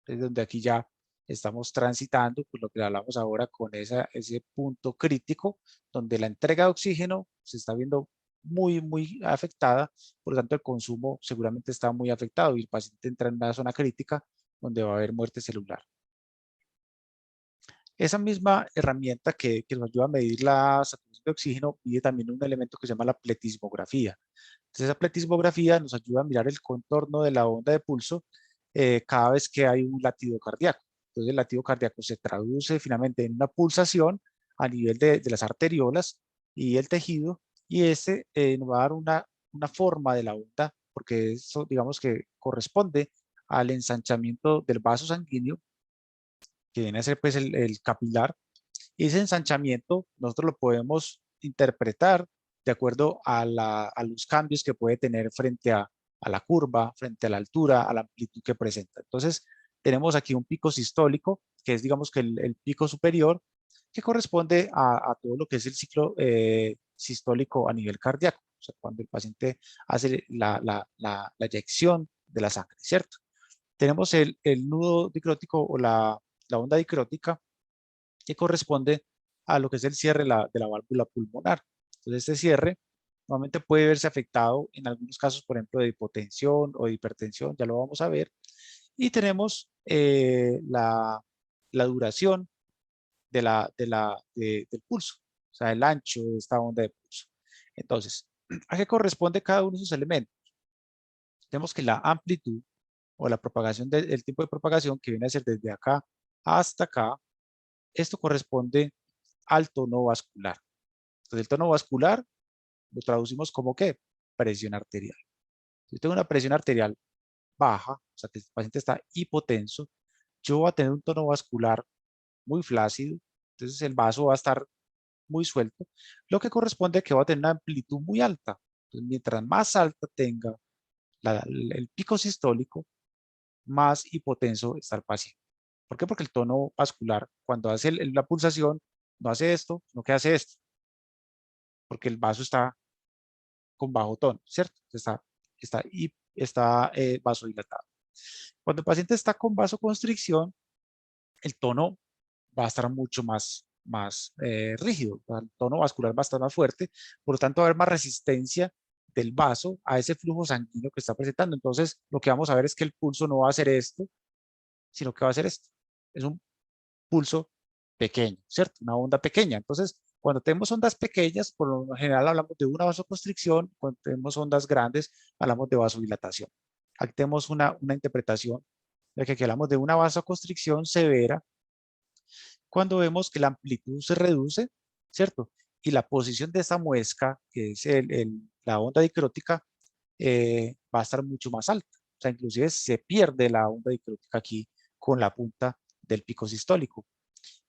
Es donde aquí ya estamos transitando, pues lo que hablamos ahora con ese punto crítico, donde la entrega de oxígeno se está viendo muy afectada, por lo tanto el consumo seguramente está muy afectado y el paciente entra en una zona crítica donde va a haber muerte celular. Esa misma herramienta que nos ayuda a medir la saturación de oxígeno mide también un elemento que se llama la pletismografía. Entonces, esa pletismografía nos ayuda a mirar el contorno de la onda de pulso cada vez que hay un latido cardíaco. Entonces, el latido cardíaco se traduce finalmente en una pulsación a nivel de las arteriolas y el tejido, y ese nos va a dar una forma de la onda, porque eso, digamos que corresponde al ensanchamiento del vaso sanguíneo, que viene a ser pues el capilar, y ese ensanchamiento nosotros lo podemos interpretar de acuerdo a los cambios que puede tener frente a la curva, frente a la altura, a la amplitud que presenta. Entonces, tenemos aquí un pico sistólico, que es digamos que el pico superior, que corresponde a todo lo que es el ciclo sistólico a nivel cardíaco, o sea, cuando el paciente hace la eyección de la sangre, ¿cierto? Tenemos el nudo dicrótico o la onda dicrótica, que corresponde a lo que es el cierre de la válvula pulmonar. Entonces, este cierre normalmente puede verse afectado en algunos casos, por ejemplo, de hipotensión o de hipertensión, ya lo vamos a ver. Y tenemos la duración del pulso, o sea, el ancho de esta onda de pulso. Entonces, ¿a qué corresponde cada uno de esos elementos? Tenemos que la amplitud o la propagación del tiempo de propagación, que viene a ser desde acá hasta acá, esto corresponde al tono vascular. Entonces, el tono vascular lo traducimos como ¿qué? Presión arterial. Si yo tengo una presión arterial baja, o sea, que el paciente está hipotenso, yo voy a tener un tono vascular muy flácido, entonces el vaso va a estar muy suelto, lo que corresponde a que va a tener una amplitud muy alta. Entonces, mientras más alta tenga el pico sistólico, más hipotenso está el paciente. ¿Por qué? Porque el tono vascular, cuando hace la pulsación, no hace esto, sino que hace esto, porque el vaso está con bajo tono, ¿cierto? Está vasodilatado. Cuando el paciente está con vasoconstricción, el tono va a estar mucho más rígido, el tono vascular va a estar más fuerte, por lo tanto va a haber más resistencia del vaso a ese flujo sanguíneo que está presentando. Entonces, lo que vamos a ver es que el pulso no va a ser esto, sino que va a ser esto. Es un pulso pequeño, ¿cierto? Una onda pequeña. Entonces, cuando tenemos ondas pequeñas, por lo general hablamos de una vasoconstricción, cuando tenemos ondas grandes, hablamos de vasodilatación. Aquí tenemos una interpretación de que aquí hablamos de una vasoconstricción severa cuando vemos que la amplitud se reduce, ¿cierto? Y la posición de esta muesca, que es la onda dicrótica, va a estar mucho más alta. O sea, inclusive se pierde la onda dicrótica aquí con la punta del pico sistólico.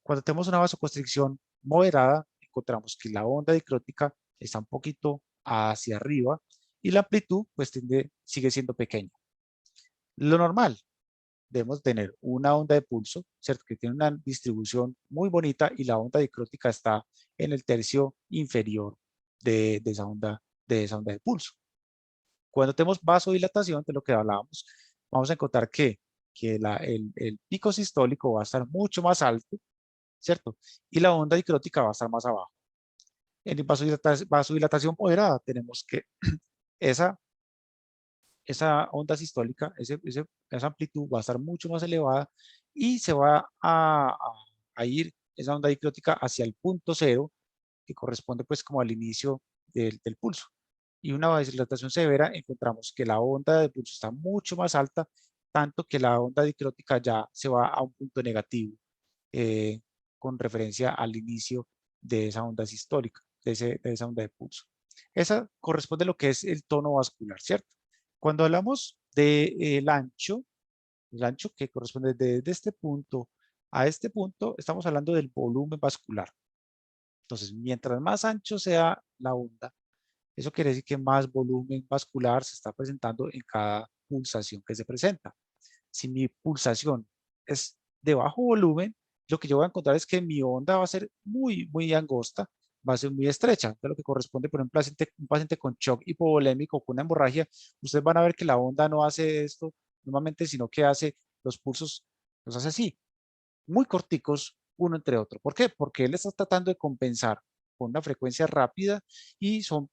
Cuando tenemos una vasoconstricción moderada, encontramos que la onda dicrótica está un poquito hacia arriba y la amplitud pues sigue siendo pequeña. Lo normal, debemos tener una onda de pulso, ¿cierto? Que tiene una distribución muy bonita y la onda dicrótica está en el tercio inferior de esa onda de pulso. Cuando tenemos vasodilatación, de lo que hablábamos, vamos a encontrar que el pico sistólico va a estar mucho más alto, ¿cierto? Y la onda dicrótica va a estar más abajo. En vasodilatación moderada tenemos que esa, esa onda sistólica, esa amplitud va a estar mucho más elevada y se va a ir esa onda dicrótica hacia el punto cero, que corresponde pues como al inicio del pulso. Y una vasodilatación severa, encontramos que la onda de pulso está mucho más alta, tanto que la onda dicrótica ya se va a un punto negativo, eh, con referencia al inicio de esa onda sistólica, de esa onda de pulso. Esa corresponde a lo que es el tono vascular, ¿cierto? Cuando hablamos del ancho, el ancho que corresponde desde este punto a este punto, estamos hablando del volumen vascular. Entonces, mientras más ancho sea la onda, eso quiere decir que más volumen vascular se está presentando en cada pulsación que se presenta. Si mi pulsación es de bajo volumen, lo que yo voy a encontrar es que mi onda va a ser muy angosta, va a ser muy estrecha. Entonces, lo que corresponde, por ejemplo, a un paciente con shock hipovolémico, con una hemorragia, ustedes van a ver que la onda no hace esto normalmente, sino que hace los pulsos, los hace así, muy corticos uno entre otro. ¿Por qué? Porque él está tratando de compensar con una frecuencia rápida y son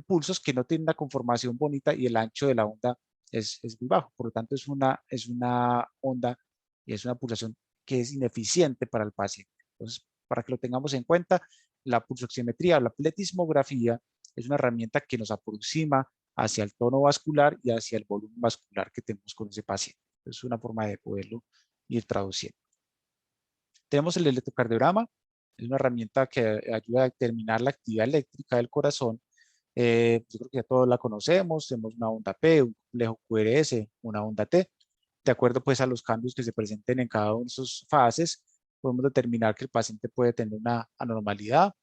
pulsos que no tienen una conformación bonita y el ancho de la onda es muy bajo. Por lo tanto, es una onda y es una pulsación que es ineficiente para el paciente. Entonces, para que lo tengamos en cuenta, la pulsoximetría o la pletismografía es una herramienta que nos aproxima hacia el tono vascular y hacia el volumen vascular que tenemos con ese paciente. Es una forma de poderlo ir traduciendo. Tenemos el electrocardiograma, es una herramienta que ayuda a determinar la actividad eléctrica del corazón. Yo creo que ya todos la conocemos, tenemos una onda P, un complejo QRS, una onda T. De acuerdo pues a los cambios que se presenten en cada una de sus fases, podemos determinar que el paciente puede tener una anormalidad.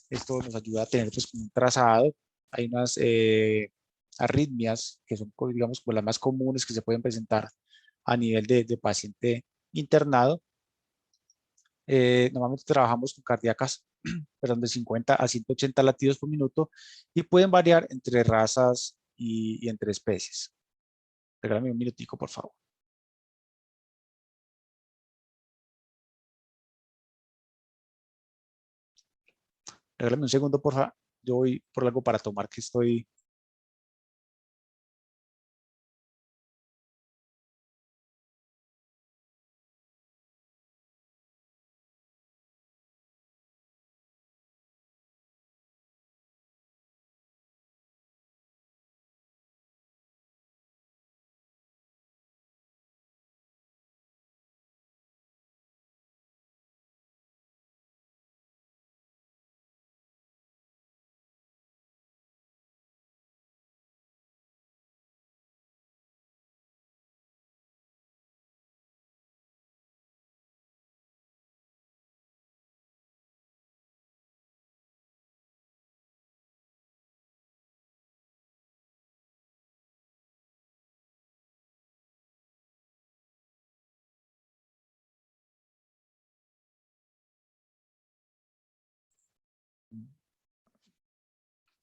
Esto nos ayuda a tener pues un trazado. Hay unas arritmias que son, digamos, como las más comunes que se pueden presentar a nivel de paciente internado. Normalmente trabajamos con cardíacas, perdón, de 50 a 180 latidos por minuto y pueden variar entre razas y entre especies. Regálame un minutico, por favor. Regálame un segundo, por favor. Yo voy por algo para tomar que estoy...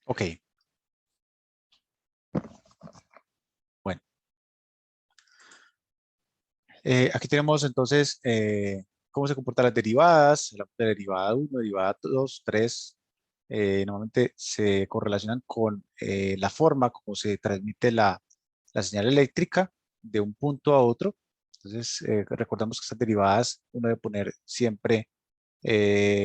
Ok, bueno. Aquí tenemos entonces cómo se comportan las derivadas. La derivada 1, derivada 2, 3. Normalmente se correlacionan con la forma como se transmite la señal eléctrica de un punto a otro. Entonces, recordamos que estas derivadas uno debe poner siempre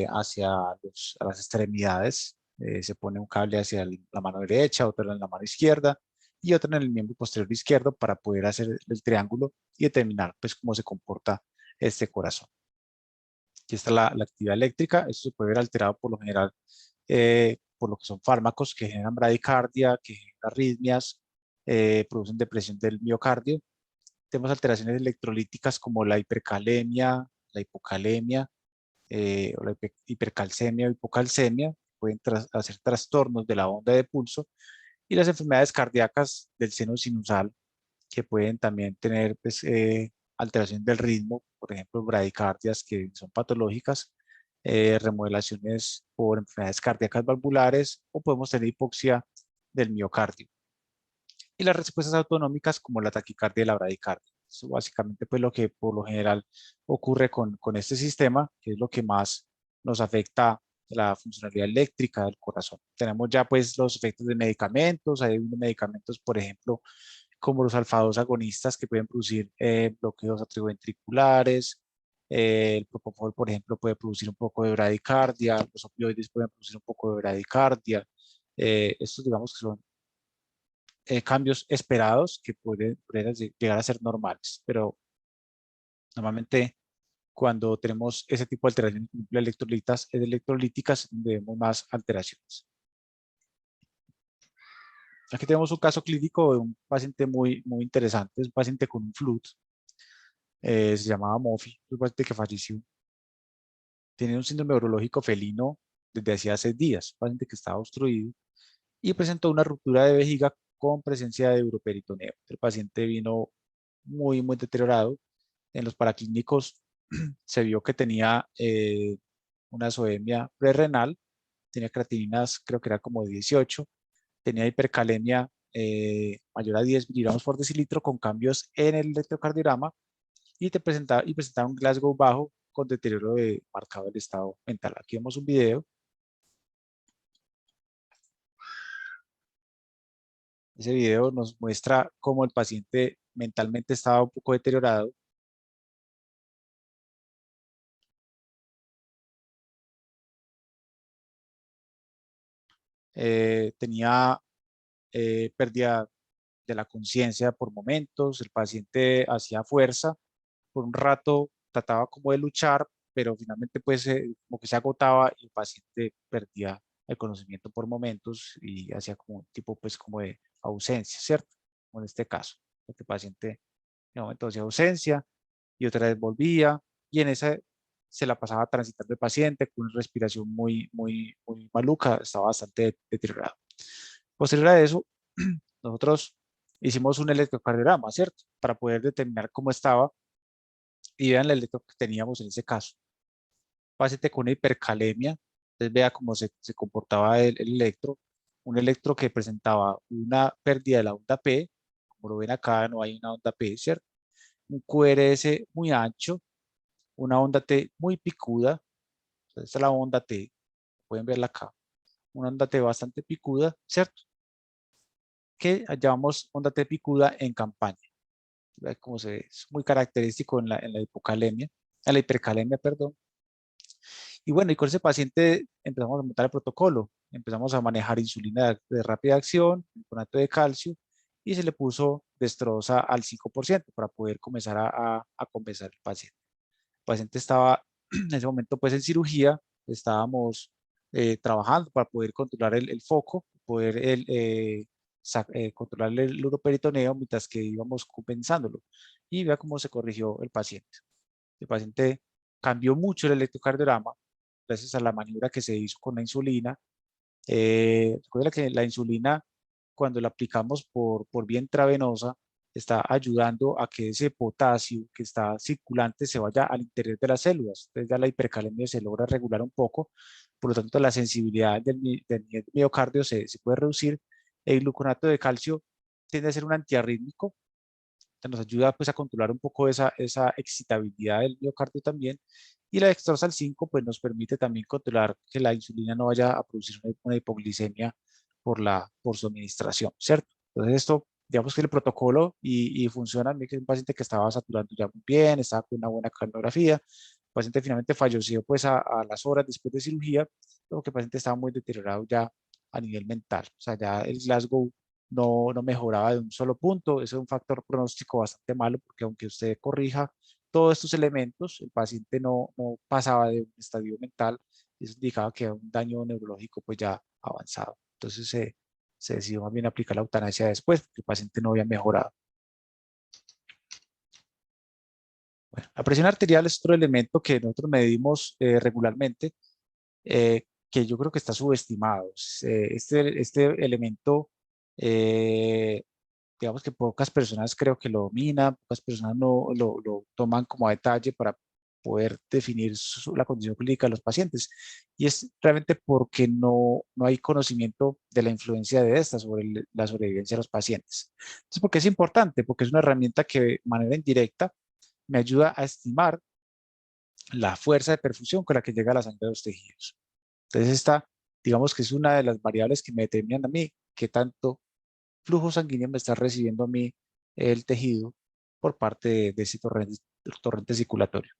hacia a las extremidades. Se pone un cable hacia la mano derecha, otro en la mano izquierda y otro en el miembro posterior izquierdo para poder hacer el triángulo y determinar pues cómo se comporta este corazón. Aquí está la actividad eléctrica. Esto se puede ver alterado por lo general por lo que son fármacos que generan bradicardia, que generan arritmias, producen depresión del miocardio. Tenemos alteraciones electrolíticas como la hipercalemia, la hipocalemia, o la hipercalcemia o hipocalcemia, pueden hacer trastornos de la onda de pulso, y las enfermedades cardíacas del seno sinusal, que pueden también tener pues, alteración del ritmo, por ejemplo, bradicardias que son patológicas, remodelaciones por enfermedades cardíacas valvulares, o podemos tener hipoxia del miocardio. Y las respuestas autonómicas como la taquicardia y la bradicardia. Eso básicamente pues lo que por lo general ocurre con este sistema, que es lo que más nos afecta la funcionalidad eléctrica del corazón. Tenemos ya pues los efectos de medicamentos, hay unos medicamentos, por ejemplo, como los alfa-2 agonistas que pueden producir bloqueos atrioventriculares. El propofol, por ejemplo, puede producir un poco de bradicardia, los opioides pueden producir un poco de bradicardia. Estos digamos que son cambios esperados que pueden llegar a ser normales, pero normalmente cuando tenemos ese tipo de alteraciones, por ejemplo, electrolíticas, vemos más alteraciones. Aquí tenemos un caso clínico de un paciente muy interesante, es un paciente con un FLUT, se llamaba Mofi, es un paciente que falleció, tiene un síndrome neurológico felino desde hacía 6 días, un paciente que estaba obstruido y presentó una ruptura de vejiga con presencia de uroperitoneo. El paciente vino muy deteriorado. En los paraclínicos se vio que tenía una azoemia prerrenal, tenía creatininas, creo que era como 18, tenía hipercalemia mayor a 10 miligramos por decilitro con cambios en el electrocardiograma y presentaba un Glasgow bajo con deterioro marcado del estado mental. Aquí vemos un video. Ese video nos muestra cómo el paciente mentalmente estaba un poco deteriorado. Tenía pérdida de la conciencia por momentos, el paciente hacía fuerza, por un rato trataba como de luchar, pero finalmente pues como que se agotaba y el paciente perdía el conocimiento por momentos y hacía como un tipo pues como de ausencia, ¿cierto? Como en este caso, el paciente en un momento hacía ausencia y otra vez volvía y en esa se la pasaba transitando el paciente con una respiración muy maluca, estaba bastante deteriorado. Posterior a eso, nosotros hicimos un electrocardiograma, ¿cierto? Para poder determinar cómo estaba y vean el electro que teníamos en ese caso. Paciente con una hipercalemia, entonces vea cómo se comportaba el electro, un electro que presentaba una pérdida de la onda P, como lo ven acá, no hay una onda P, ¿cierto? Un QRS muy ancho, una onda T muy picuda, entonces esta es la onda T, pueden verla acá, una onda T bastante picuda, ¿cierto? Que llamamos onda T picuda en campaña. Vea cómo se ve, es muy característico en la hipocalemia, en la hipercalemia, perdón. Y bueno, y con ese paciente empezamos a montar el protocolo, empezamos a manejar insulina de rápida acción, bicarbonato de calcio, y se le puso destroza al 5% para poder comenzar a compensar el paciente. El paciente estaba en ese momento pues en cirugía, estábamos trabajando para poder controlar el foco, poder controlar el uroperitoneo mientras que íbamos compensándolo. Y vea cómo se corrigió el paciente. El paciente cambió mucho el electrocardiograma gracias a la maniobra que se hizo con la insulina. Recuerda que la insulina, cuando la aplicamos por vía intravenosa, está ayudando a que ese potasio que está circulante se vaya al interior de las células. Entonces ya la hipercalemia se logra regular un poco, por lo tanto la sensibilidad del miocardio se puede reducir. El gluconato de calcio tiende a ser un antiarrítmico, nos ayuda pues a controlar un poco esa excitabilidad del miocardio también. Y la dextrosa 5 pues nos permite también controlar que la insulina no vaya a producir una hipoglicemia por su administración, ¿cierto? Entonces esto, digamos que el protocolo y funciona, que es un paciente que estaba saturando ya muy bien, estaba con una buena cardiografía, el paciente finalmente falleció pues a las horas después de cirugía, porque el paciente estaba muy deteriorado ya a nivel mental, o sea, ya el Glasgow no mejoraba de un solo punto. Eso es un factor pronóstico bastante malo porque aunque usted corrija todos estos elementos, el paciente no pasaba de un estadio mental y eso indicaba que era un daño neurológico pues ya avanzado. Entonces se decidió más bien aplicar la eutanasia después porque el paciente no había mejorado. Bueno, la presión arterial es otro elemento que nosotros medimos regularmente, que yo creo que está subestimado. Este elemento eh, digamos que pocas personas creo que lo dominan, pocas personas no lo toman como a detalle para poder definir la condición clínica de los pacientes. Y es realmente porque no hay conocimiento de la influencia de esta sobre la sobrevivencia de los pacientes. Entonces, ¿por qué es importante? Porque es una herramienta que de manera indirecta me ayuda a estimar la fuerza de perfusión con la que llega la sangre a los tejidos. Entonces, esta, digamos que es una de las variables que me determinan a mí qué tanto flujo sanguíneo me está recibiendo a mí el tejido por parte de ese torrente circulatorio.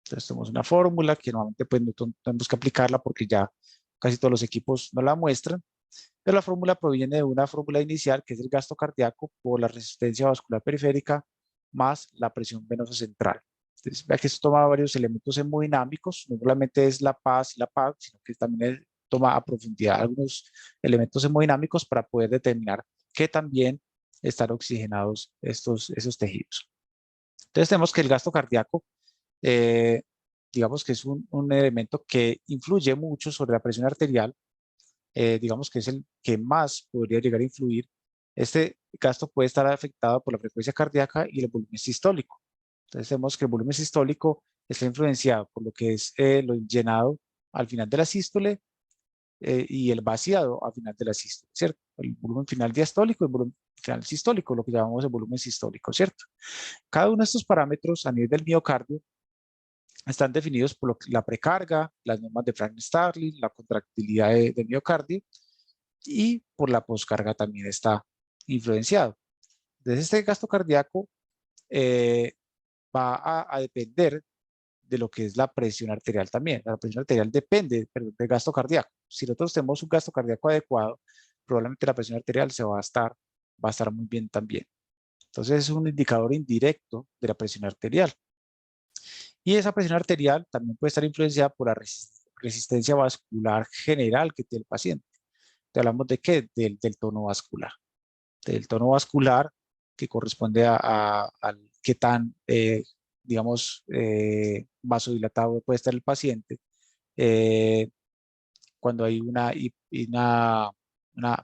Entonces tenemos una fórmula que normalmente pues no tenemos que aplicarla porque ya casi todos los equipos no la muestran, pero la fórmula proviene de una fórmula inicial que es el gasto cardíaco por la resistencia vascular periférica más la presión venosa central. Entonces, vea que esto toma varios elementos hemodinámicos, no solamente es la paz y la PAC, sino que también toma a profundidad algunos elementos hemodinámicos para poder determinar que también están oxigenados esos tejidos. Entonces tenemos que el gasto cardíaco eh, digamos que es un elemento que influye mucho sobre la presión arterial, digamos que es el que más podría llegar a influir. Este gasto puede estar afectado por la frecuencia cardíaca y el volumen sistólico. Entonces vemos que el volumen sistólico está influenciado por lo que es lo llenado al final de la sístole y el vaciado al final de la sístole, ¿cierto? El volumen final diastólico y el volumen final sistólico, lo que llamamos el volumen sistólico, ¿cierto? Cada uno de estos parámetros a nivel del miocardio están definidos por la precarga, las normas de Frank-Starling, la contractilidad de miocardio y por la poscarga también está influenciado. Entonces este gasto cardíaco eh, va a depender de lo que es la presión arterial también. La presión arterial depende, perdón, del gasto cardíaco. Si nosotros tenemos un gasto cardíaco adecuado, probablemente la presión arterial va a estar muy bien también. Entonces es un indicador indirecto de la presión arterial. Y esa presión arterial también puede estar influenciada por la resistencia vascular general que tiene el paciente. Te hablamos de qué? Del tono vascular. Del tono vascular que corresponde al qué tan, digamos, vasodilatado puede estar el paciente eh, cuando hay una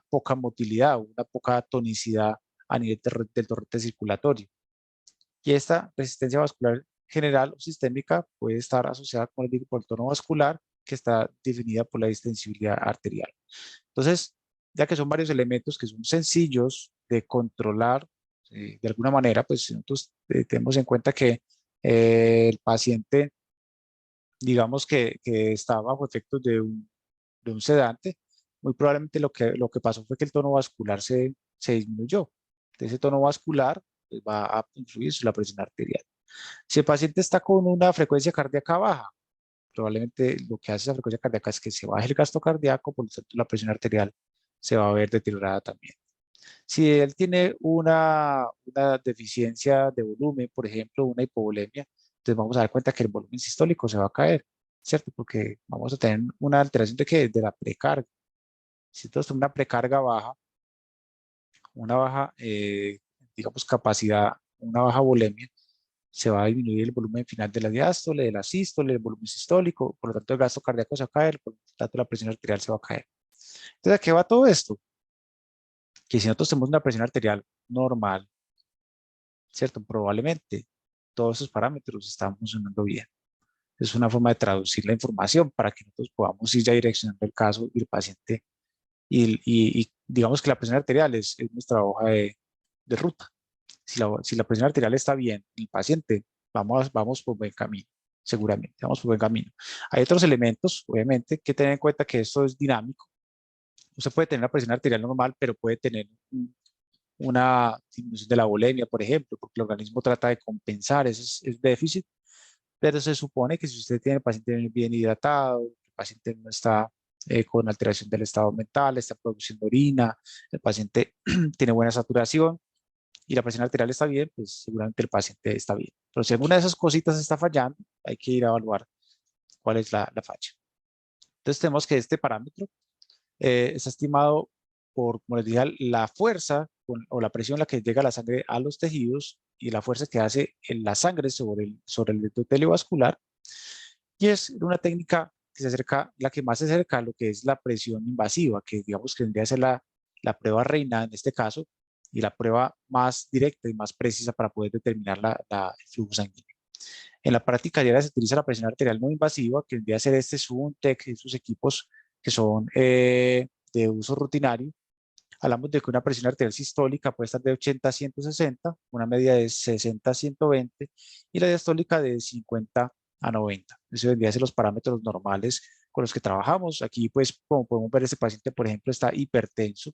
poca motilidad o una poca tonicidad a nivel del torrente circulatorio. Y esta resistencia vascular general o sistémica puede estar asociada, como les digo, por el tono vascular, que está definida por la distensibilidad arterial. Entonces, ya que son varios elementos que son sencillos de controlar, de alguna manera, pues nosotros tenemos en cuenta que el paciente, digamos que está bajo efectos de un sedante, muy probablemente lo que pasó fue que el tono vascular se disminuyó. Ese tono vascular pues, va a influir sobre la presión arterial. Si el paciente está con una frecuencia cardíaca baja, probablemente lo que hace esa frecuencia cardíaca es que se baje el gasto cardíaco, por lo tanto la presión arterial se va a ver deteriorada también. Si él tiene una deficiencia de volumen, por ejemplo, una hipovolemia, entonces vamos a dar cuenta que el volumen sistólico se va a caer, ¿cierto? Porque vamos a tener una alteración de ¿qué? De la precarga. Si entonces tenemos una precarga baja, una baja, digamos, capacidad, una baja volemia, se va a disminuir el volumen final de la diástole, de la sístole, el volumen sistólico, por lo tanto el gasto cardíaco se va a caer, por lo tanto la presión arterial se va a caer. Entonces, ¿a qué va todo esto? Que si nosotros tenemos una presión arterial normal, ¿cierto? Probablemente todos esos parámetros están funcionando bien. Es una forma de traducir la información para que nosotros podamos ir ya direccionando el caso y el paciente. Y digamos que la presión arterial es nuestra hoja de ruta. Si la presión arterial está bien, el paciente, vamos por buen camino, seguramente, vamos por buen camino. Hay otros elementos, obviamente, que tener en cuenta que esto es dinámico. Usted puede tener la presión arterial normal, pero puede tener una disminución de la volemia, por ejemplo, porque el organismo trata de compensar ese déficit, pero se supone que si usted tiene el paciente bien hidratado, el paciente no está con alteración del estado mental, está produciendo orina, el paciente tiene buena saturación y la presión arterial está bien, pues seguramente el paciente está bien. Pero si alguna de esas cositas está fallando, hay que ir a evaluar cuál es la falla. Entonces tenemos que este parámetro está estimado por, como les dije, la fuerza o la presión a la que llega la sangre a los tejidos y la fuerza que hace en la sangre sobre el endotelio vascular. Y es una técnica que se acerca, la que más se acerca a lo que es la presión invasiva, que digamos que tendría que ser la prueba reina en este caso y la prueba más directa y más precisa para poder determinar el flujo sanguíneo. En la práctica diaria se utiliza la presión arterial no invasiva, que vendría a ser este SUNTEC, esos equipos que son de uso rutinario. Hablamos de que una presión arterial sistólica puede estar de 80 a 160, una media de 60 a 120 y la diastólica de 50 a 90. Eso vendría a ser los parámetros normales con los que trabajamos. Aquí, pues, como podemos ver, este paciente, por ejemplo, está hipertenso,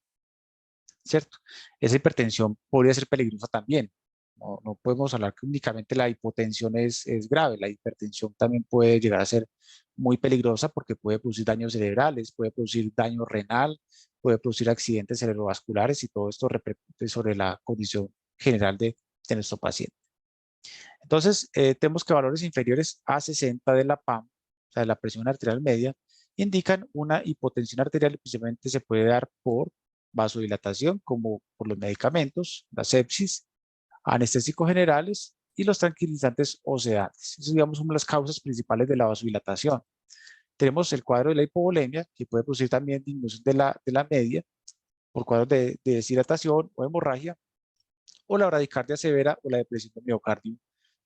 ¿cierto? Esa hipertensión podría ser peligrosa también. No podemos hablar que únicamente la hipotensión es grave, la hipertensión también puede llegar a ser muy peligrosa porque puede producir daños cerebrales, puede producir daño renal, puede producir accidentes cerebrovasculares y todo esto repercute sobre la condición general de nuestro paciente. Entonces, tenemos que valores inferiores a 60 de la PAM, o sea, de la presión arterial media, indican una hipotensión arterial y principalmente se puede dar por vasodilatación, como por los medicamentos, la sepsis, anestésicos generales y los tranquilizantes o sedantes. Esas, digamos, son las causas principales de la vasodilatación. Tenemos el cuadro de la hipovolemia, que puede producir también disminución de la media por cuadros de deshidratación o hemorragia, o la bradicardia severa o la depresión del miocardio,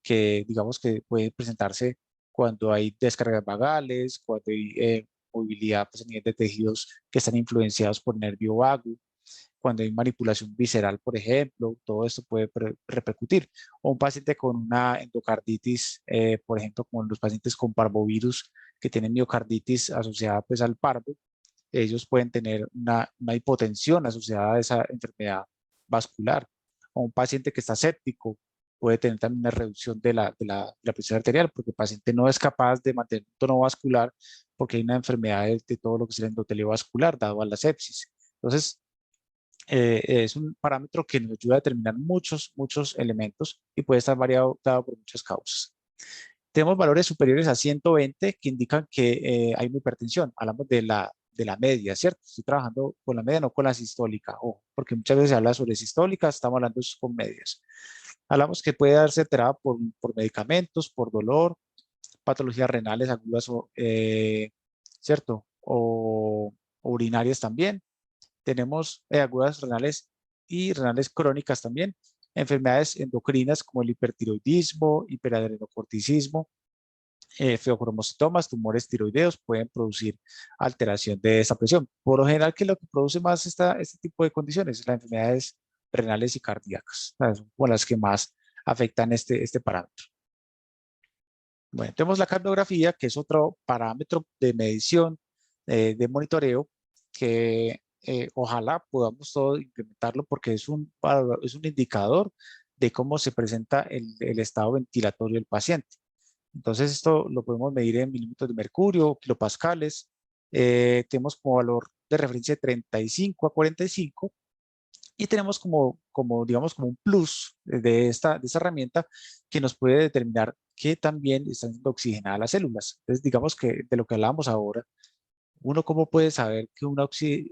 que digamos que puede presentarse cuando hay descargas vagales, cuando hay movilidad pues, a nivel de tejidos que están influenciados por nervio vago, cuando hay manipulación visceral, por ejemplo, todo esto puede repercutir. O un paciente con una endocarditis, por ejemplo, como los pacientes con parvovirus que tienen miocarditis asociada pues al parvo, ellos pueden tener una hipotensión asociada a esa enfermedad vascular. O un paciente que está séptico puede tener también una reducción de la presión arterial porque el paciente no es capaz de mantener un tono vascular porque hay una enfermedad de todo lo que es el endotelio vascular dado a la sepsis. Entonces, es un parámetro que nos ayuda a determinar muchos elementos y puede estar variado dado por muchas causas. Tenemos valores superiores a 120 que indican que hay una hipertensión. Hablamos de la media, ¿cierto? Estoy trabajando con la media, no con la sistólica, porque muchas veces se habla sobre sistólica, estamos hablando con medias. Hablamos que puede darse alterada por medicamentos, por dolor, patologías renales agudas, ¿cierto? O urinarias también. Tenemos agudas renales y renales crónicas también. Enfermedades endocrinas como el hipertiroidismo, hiperadrenocorticismo, feocromocitomas, tumores tiroideos pueden producir alteración de esa presión. Por lo general, ¿qué es lo que produce más este tipo de condiciones? Las enfermedades renales y cardíacas, ¿sabes? Son como las que más afectan este parámetro. Bueno, tenemos la cardiografía, que es otro parámetro de medición, de monitoreo, que ojalá podamos todos implementarlo porque es un indicador de cómo se presenta el estado ventilatorio del paciente. Entonces, esto lo podemos medir en milímetros de mercurio, kilopascales. Tenemos como valor de referencia de 35 a 45 y tenemos digamos, como un plus de esta herramienta que nos puede determinar que también están siendo oxigenadas las células. Entonces, digamos que de lo que hablábamos ahora, uno cómo puede saber que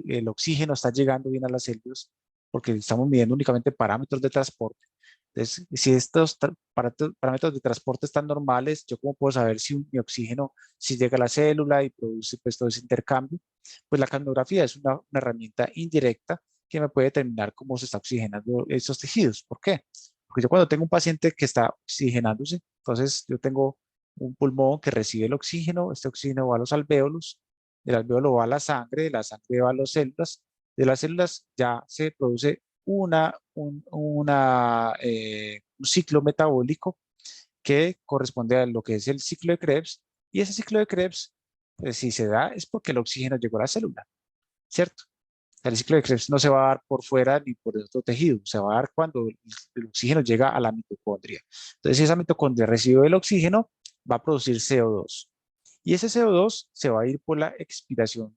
el oxígeno está llegando bien a las células, porque estamos midiendo únicamente parámetros de transporte. Entonces, si estos parámetros de transporte están normales, yo cómo puedo saber si mi oxígeno si llega a la célula y produce pues, todo ese intercambio. Pues la capnografía es una herramienta indirecta que me puede determinar cómo se está oxigenando estos tejidos. ¿Por qué? Porque yo cuando tengo un paciente que está oxigenándose, entonces yo tengo un pulmón que recibe el oxígeno, este oxígeno va a los alvéolos, del alvéolo va a la sangre, de la sangre va a las células, de las células ya se produce un ciclo metabólico que corresponde a lo que es el ciclo de Krebs, y ese ciclo de Krebs, pues, si se da, es porque el oxígeno llegó a la célula, ¿cierto? El ciclo de Krebs no se va a dar por fuera ni por otro tejido, se va a dar cuando el oxígeno llega a la mitocondria. Entonces, si esa mitocondria recibe el oxígeno, va a producir CO2. Y ese CO2 se va a ir por la expiración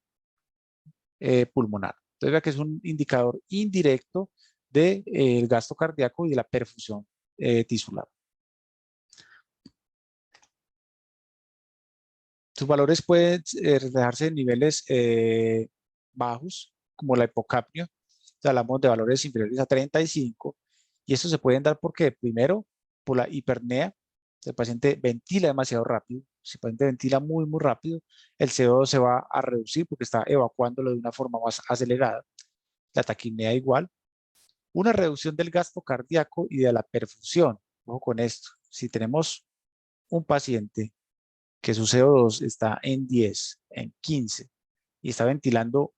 pulmonar. Entonces, vea que es un indicador indirecto del gasto cardíaco y de la perfusión tisular. Sus valores pueden reflejarse en niveles bajos, como la hipocapnia. Hablamos de valores inferiores a 35, y eso se pueden dar porque, primero, por la hipernea, el paciente ventila demasiado rápido. Si el paciente ventila muy rápido, el CO2 se va a reducir porque está evacuándolo de una forma más acelerada. La taquipnea igual. Una reducción del gasto cardíaco y de la perfusión. Ojo con esto. Si tenemos un paciente que su CO2 está en 10, en 15 y está ventilando,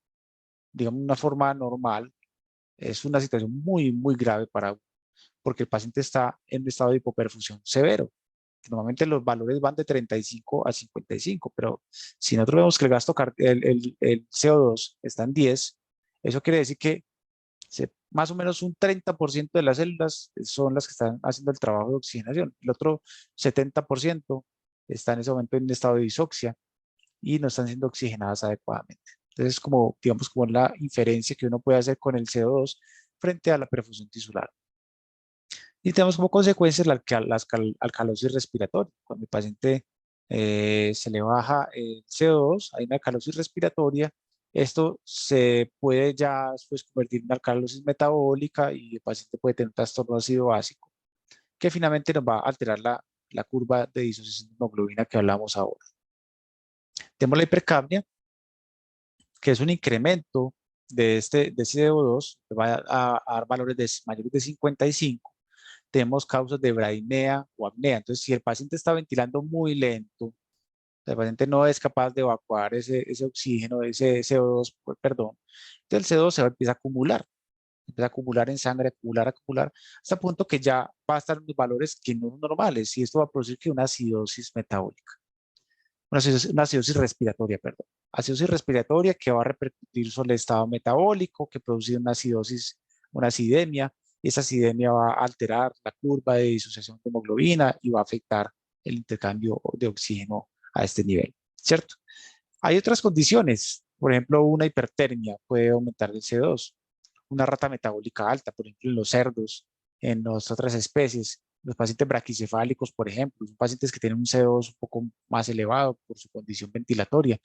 digamos, de una forma normal, es una situación muy grave porque el paciente está en un estado de hipoperfusión severo. Normalmente los valores van de 35 a 55, pero si nosotros vemos que el CO2 está en 10, eso quiere decir que más o menos un 30% de las células son las que están haciendo el trabajo de oxigenación. El otro 70% está en ese momento en estado de disoxia y no están siendo oxigenadas adecuadamente. Entonces, como, digamos, como la inferencia que uno puede hacer con el CO2 frente a la perfusión tisular. Y tenemos como consecuencia la alcalosis respiratoria. Cuando el paciente se le baja el CO2, hay una alcalosis respiratoria. Esto se puede ya después convertir en una alcalosis metabólica y el paciente puede tener un trastorno ácido básico que finalmente nos va a alterar la curva de disociación de hemoglobina que hablamos ahora. Tenemos la hipercapnia, que es un incremento de ese CO2, que va a dar valores mayores de 55. Tenemos causas de bradimea o apnea. Entonces, si el paciente está ventilando muy lento, el paciente no es capaz de evacuar ese oxígeno, ese CO2, perdón, entonces el CO2 se empieza a acumular en sangre, acumular, hasta el punto que ya va a estar en los valores que no son normales, y esto va a producir que una acidosis metabólica, una acidosis respiratoria, perdón. Acidosis respiratoria que va a repercutir sobre el estado metabólico, que produce una acidosis, una acidemia, y esa acidemia va a alterar la curva de disociación de hemoglobina y va a afectar el intercambio de oxígeno a este nivel, ¿cierto? Hay otras condiciones, por ejemplo, una hipertermia puede aumentar el CO2, una rata metabólica alta, por ejemplo, en los cerdos, en las otras especies, los pacientes braquicefálicos, por ejemplo, son pacientes que tienen un CO2 un poco más elevado por su condición ventilatoria.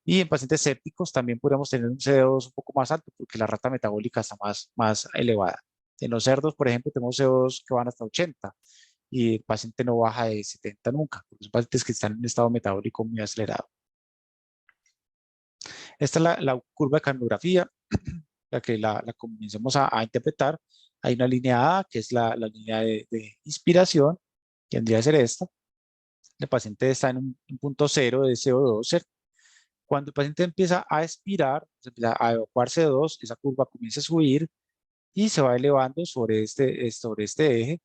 Y en pacientes sépticos también podemos tener un CO2 un poco más alto porque la rata metabólica está más elevada. En los cerdos, por ejemplo, tenemos CO2 que van hasta 80 y el paciente no baja de 70 nunca, porque son pacientes que están en un estado metabólico muy acelerado. Esta es la curva de cardiografía, la que la comencemos a interpretar. Hay una línea A, que es la línea de inspiración, que tendría que ser esta. El paciente está en un punto cero de CO2, ¿cierto? Cuando el paciente empieza a expirar, se empieza a evacuar CO2, esa curva comienza a subir y se va elevando sobre este eje,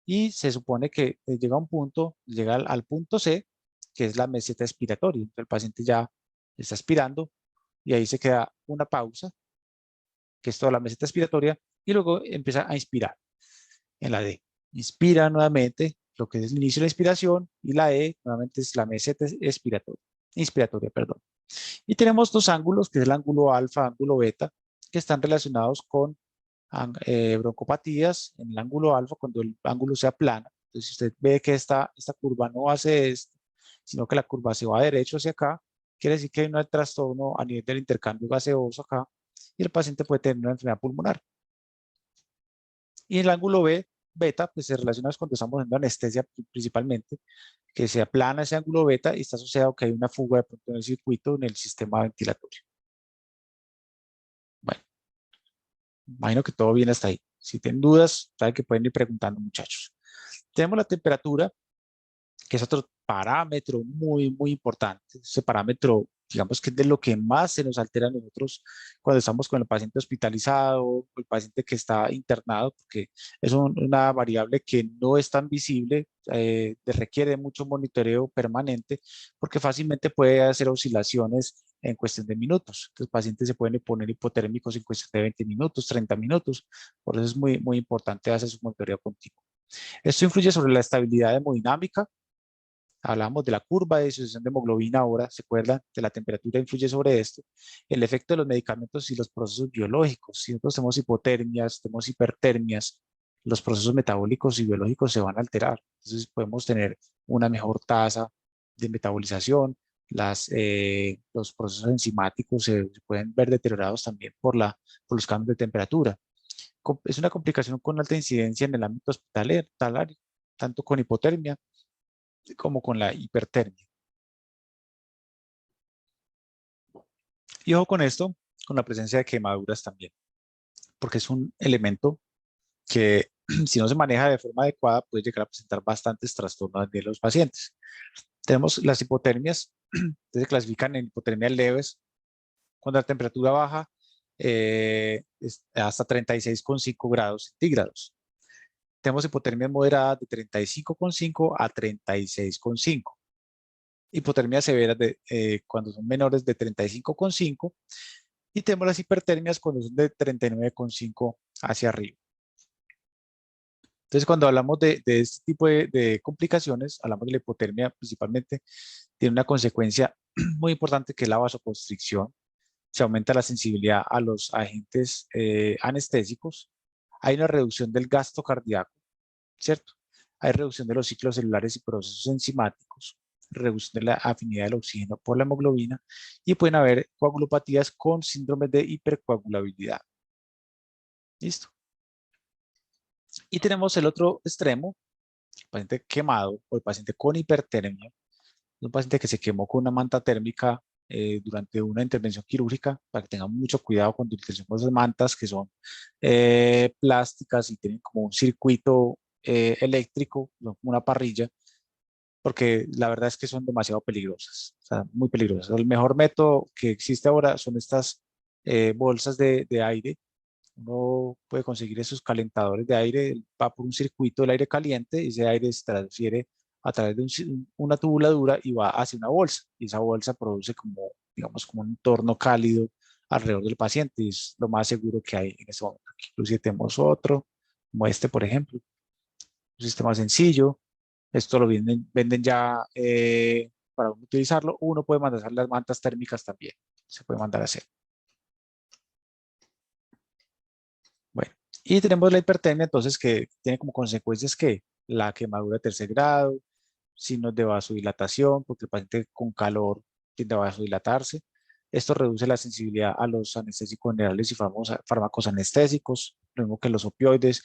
y se supone que llega a un punto, llega al punto C, que es la meseta expiratoria. Entonces el paciente ya está expirando y ahí se queda una pausa, que es toda la meseta expiratoria, y luego empieza a inspirar en la D. Inspira nuevamente, lo que es el inicio de la inspiración, y la E nuevamente es la meseta inspiratoria, perdón. Y tenemos dos ángulos, que es el ángulo alfa, ángulo beta, que están relacionados con broncopatías en el ángulo alfa cuando el ángulo sea plano. Entonces, si usted ve que esta curva no hace esto, sino que la curva se va derecho hacia acá, quiere decir que hay un trastorno a nivel del intercambio gaseoso acá, y el paciente puede tener una enfermedad pulmonar. Y el ángulo beta, pues se relaciona cuando estamos haciendo anestesia principalmente, que se aplana ese ángulo beta y está asociado a que hay una fuga de pronto en el circuito en el sistema ventilatorio. Bueno, imagino que todo bien hasta ahí. Si tienen dudas, saben que pueden ir preguntando, muchachos. Tenemos la temperatura, que es otro parámetro muy importante. Ese parámetro, digamos que es de lo que más se nos altera a nosotros cuando estamos con el paciente hospitalizado o el paciente que está internado, porque es una variable que no es tan visible, requiere mucho monitoreo permanente, porque fácilmente puede hacer oscilaciones en cuestión de minutos. Entonces, los pacientes se pueden poner hipotérmicos en cuestión de 20 minutos, 30 minutos. Por eso es muy importante hacer su monitoreo continuo. Esto influye sobre la estabilidad hemodinámica. Hablamos de la curva de disociación de hemoglobina ahora, ¿se acuerdan? Que la temperatura influye sobre esto. El efecto de los medicamentos y los procesos biológicos. Si nosotros tenemos hipotermias, tenemos hipertermias, los procesos metabólicos y biológicos se van a alterar. Entonces podemos tener una mejor tasa de metabolización. Los procesos enzimáticos se pueden ver deteriorados también por los cambios de temperatura. Es una complicación con alta incidencia en el ámbito hospitalario, tanto con hipotermia como con la hipertermia. Y ojo con esto, con la presencia de quemaduras también, porque es un elemento que si no se maneja de forma adecuada puede llegar a presentar bastantes trastornos de los pacientes. Tenemos las hipotermias, se clasifican en hipotermias leves, cuando la temperatura baja hasta 36,5 grados centígrados. Tenemos hipotermias moderadas de 35,5 a 36,5. Hipotermias severas cuando son menores de 35,5, y tenemos las hipertermias cuando son de 39,5 hacia arriba. Entonces, cuando hablamos de este tipo de complicaciones, hablamos de la hipotermia principalmente, tiene una consecuencia muy importante que es la vasoconstricción. Se aumenta la sensibilidad a los agentes anestésicos. Hay una reducción del gasto cardíaco, ¿cierto? Hay reducción de los ciclos celulares y procesos enzimáticos, reducción de la afinidad del oxígeno por la hemoglobina, y pueden haber coagulopatías con síndromes de hipercoagulabilidad. ¿Listo? Y tenemos el otro extremo, paciente quemado o el paciente con hipertermia, es un paciente que se quemó con una manta térmica durante una intervención quirúrgica, para que tengan mucho cuidado cuando utilicen esas mantas que son plásticas y tienen como un circuito eléctrico, no como una parrilla, porque la verdad es que son demasiado peligrosas, o sea, muy peligrosas. El mejor método que existe ahora son estas bolsas de aire. Uno puede conseguir esos calentadores de aire, va por un circuito del aire caliente y ese aire se transfiere a través de una tubuladura y va hacia una bolsa. Y esa bolsa produce como, digamos, como un entorno cálido alrededor del paciente y es lo más seguro que hay en ese momento. Aquí inclusive tenemos otro, como este, por ejemplo, un sistema sencillo. Esto lo venden ya para uno utilizarlo. Uno puede mandar las mantas térmicas también. Se puede mandar a hacer. Bueno, y tenemos la hipertermia, entonces, que tiene como consecuencias que la quemadura de tercer grado, signos de vasodilatación, porque el paciente con calor tiende a vasodilatarse. Esto reduce la sensibilidad a los anestésicos generales y fármacos anestésicos, lo mismo que los opioides.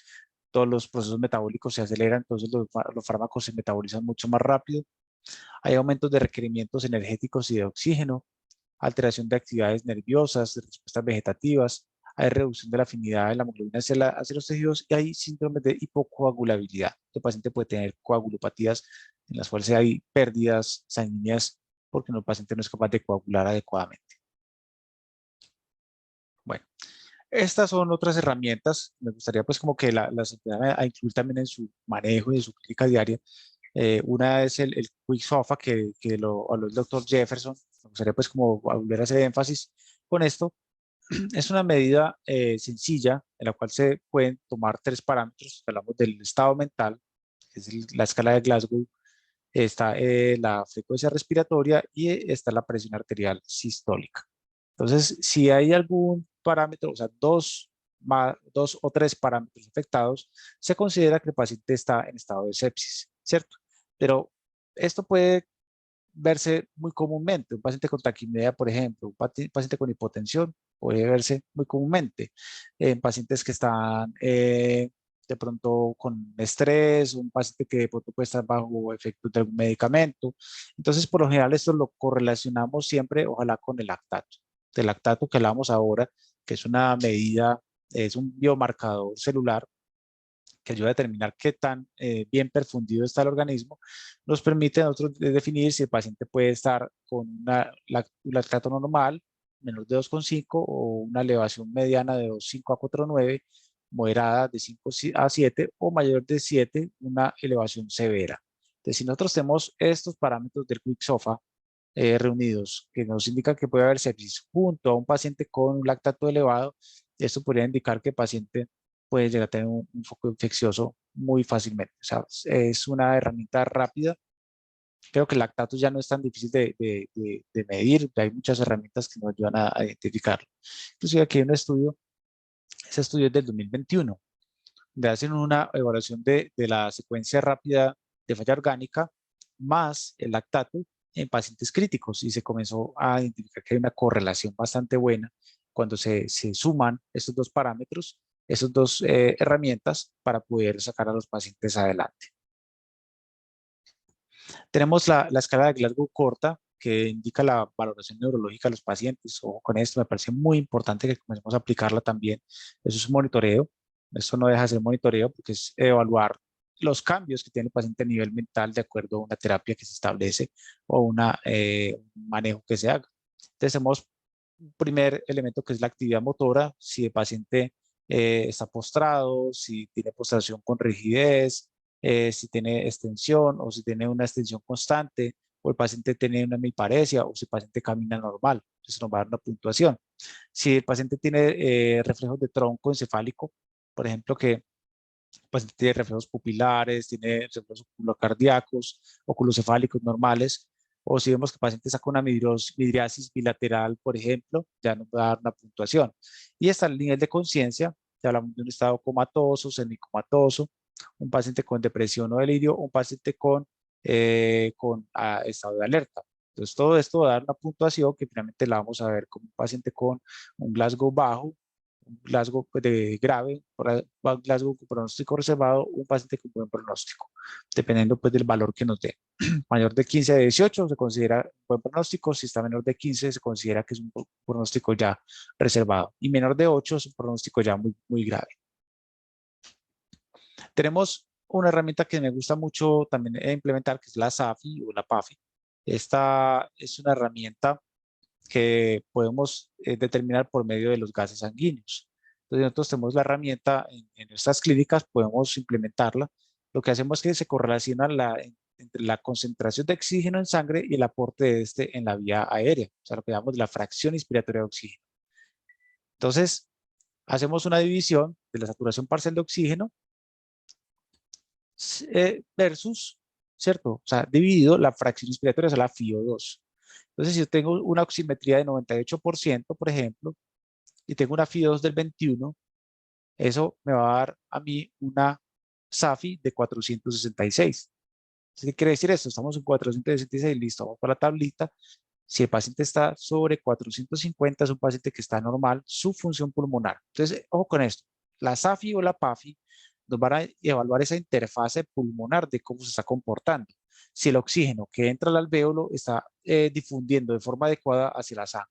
Todos los procesos metabólicos se aceleran, entonces los fármacos se metabolizan mucho más rápido. Hay aumentos de requerimientos energéticos y de oxígeno, alteración de actividades nerviosas, de respuestas vegetativas, hay reducción de la afinidad de la hemoglobina hacia los tejidos y hay síndromes de hipocoagulabilidad. El paciente puede tener coagulopatías en las cuales hay pérdidas sanguíneas porque el paciente no es capaz de coagular adecuadamente. Bueno, estas son otras herramientas. Me gustaría pues como que las empezaran a incluir también en su manejo y en su clínica diaria. Una es el Quick SOFA que lo habló el doctor Jefferson. Me gustaría pues como volver a hacer énfasis con esto. Es una medida sencilla en la cual se pueden tomar tres parámetros. Hablamos del estado mental, que es la escala de Glasgow, está la frecuencia respiratoria y está la presión arterial sistólica. Entonces, si hay algún parámetro, o sea, dos o tres parámetros afectados, se considera que el paciente está en estado de sepsis, ¿cierto? Pero esto puede verse muy comúnmente. Un paciente con taquimedia, por ejemplo, un paciente con hipotensión puede verse muy comúnmente. En pacientes que están de pronto con estrés, un paciente que de pronto puede estar bajo efecto de algún medicamento. Entonces, por lo general, esto lo correlacionamos siempre, ojalá, con el lactato. El lactato que hablamos ahora, que es una medida, es un biomarcador celular que ayuda a determinar qué tan bien perfundido está el organismo, nos permite a nosotros definir si el paciente puede estar con un lactato normal, menor de 2,5, o una elevación mediana de 2,5 a 4,9, moderada de 5 a 7 o mayor de 7, una elevación severa. Entonces, si nosotros tenemos estos parámetros del Quick SOFA reunidos que nos indican que puede haber sepsis junto a un paciente con un lactato elevado, esto podría indicar que el paciente puede llegar a tener un foco infeccioso muy fácilmente. O sea, es una herramienta rápida. Creo que el lactato ya no es tan difícil de medir. Hay muchas herramientas que nos ayudan a identificarlo. Inclusive aquí hay un estudio, ese estudio es del 2021, donde hacen una evaluación de la secuencia rápida de falla orgánica más el lactato en pacientes críticos y se comenzó a identificar que hay una correlación bastante buena cuando se suman estos dos parámetros, esas dos herramientas para poder sacar a los pacientes adelante. Tenemos la escala de Glasgow corta, que indica la valoración neurológica de los pacientes. Ojo con esto, me parece muy importante que comencemos a aplicarla también. Eso es un monitoreo. Esto no deja de ser monitoreo porque es evaluar los cambios que tiene el paciente a nivel mental de acuerdo a una terapia que se establece o un manejo que se haga. Entonces, tenemos un primer elemento que es la actividad motora. Si el paciente está postrado, si tiene postración con rigidez, si tiene extensión o si tiene una extensión constante, o el paciente tiene una hemiparesia o si el paciente camina normal. Entonces nos va a dar una puntuación. Si el paciente tiene reflejos de tronco encefálico, por ejemplo, que el paciente tiene reflejos pupilares, tiene reflejos oculocardíacos, oculocefálicos normales, o si vemos que el paciente saca una midriasis bilateral, por ejemplo, ya nos va a dar una puntuación. Y está el nivel de conciencia, ya hablamos de un estado comatoso, semicomatoso, un paciente con depresión o delirio, un paciente con estado de alerta. Entonces, todo esto va a dar una puntuación que finalmente la vamos a ver como un paciente con un Glasgow bajo, un Glasgow de grave, un Glasgow con pronóstico reservado, un paciente con buen pronóstico, dependiendo pues del valor que nos dé. Mayor de 15 a 18 se considera buen pronóstico, si está menor de 15 se considera que es un pronóstico ya reservado y menor de 8 es un pronóstico ya muy grave. Tenemos una herramienta que me gusta mucho también implementar, que es la SAFI o la PAFI. Esta es una herramienta que podemos determinar por medio de los gases sanguíneos. Entonces nosotros tenemos la herramienta en nuestras clínicas, podemos implementarla. Lo que hacemos es que se correlaciona entre la concentración de oxígeno en sangre y el aporte de este en la vía aérea, o sea, lo que llamamos la fracción inspiratoria de oxígeno. Entonces, hacemos una división de la saturación parcial de oxígeno versus, ¿cierto? O sea, dividido la fracción inspiratoria, o sea, la FiO2. Entonces, si yo tengo una oximetría de 98%, por ejemplo, y tengo una FiO2 del 21, eso me va a dar a mí una SAFI de 466. ¿Qué quiere decir esto? Estamos en 466, listo, vamos para la tablita. Si el paciente está sobre 450, es un paciente que está normal, su función pulmonar. Entonces, ojo con esto, la SAFI o la PAFI nos van a evaluar esa interfase pulmonar de cómo se está comportando. Si el oxígeno que entra al alvéolo está difundiendo de forma adecuada hacia la sangre.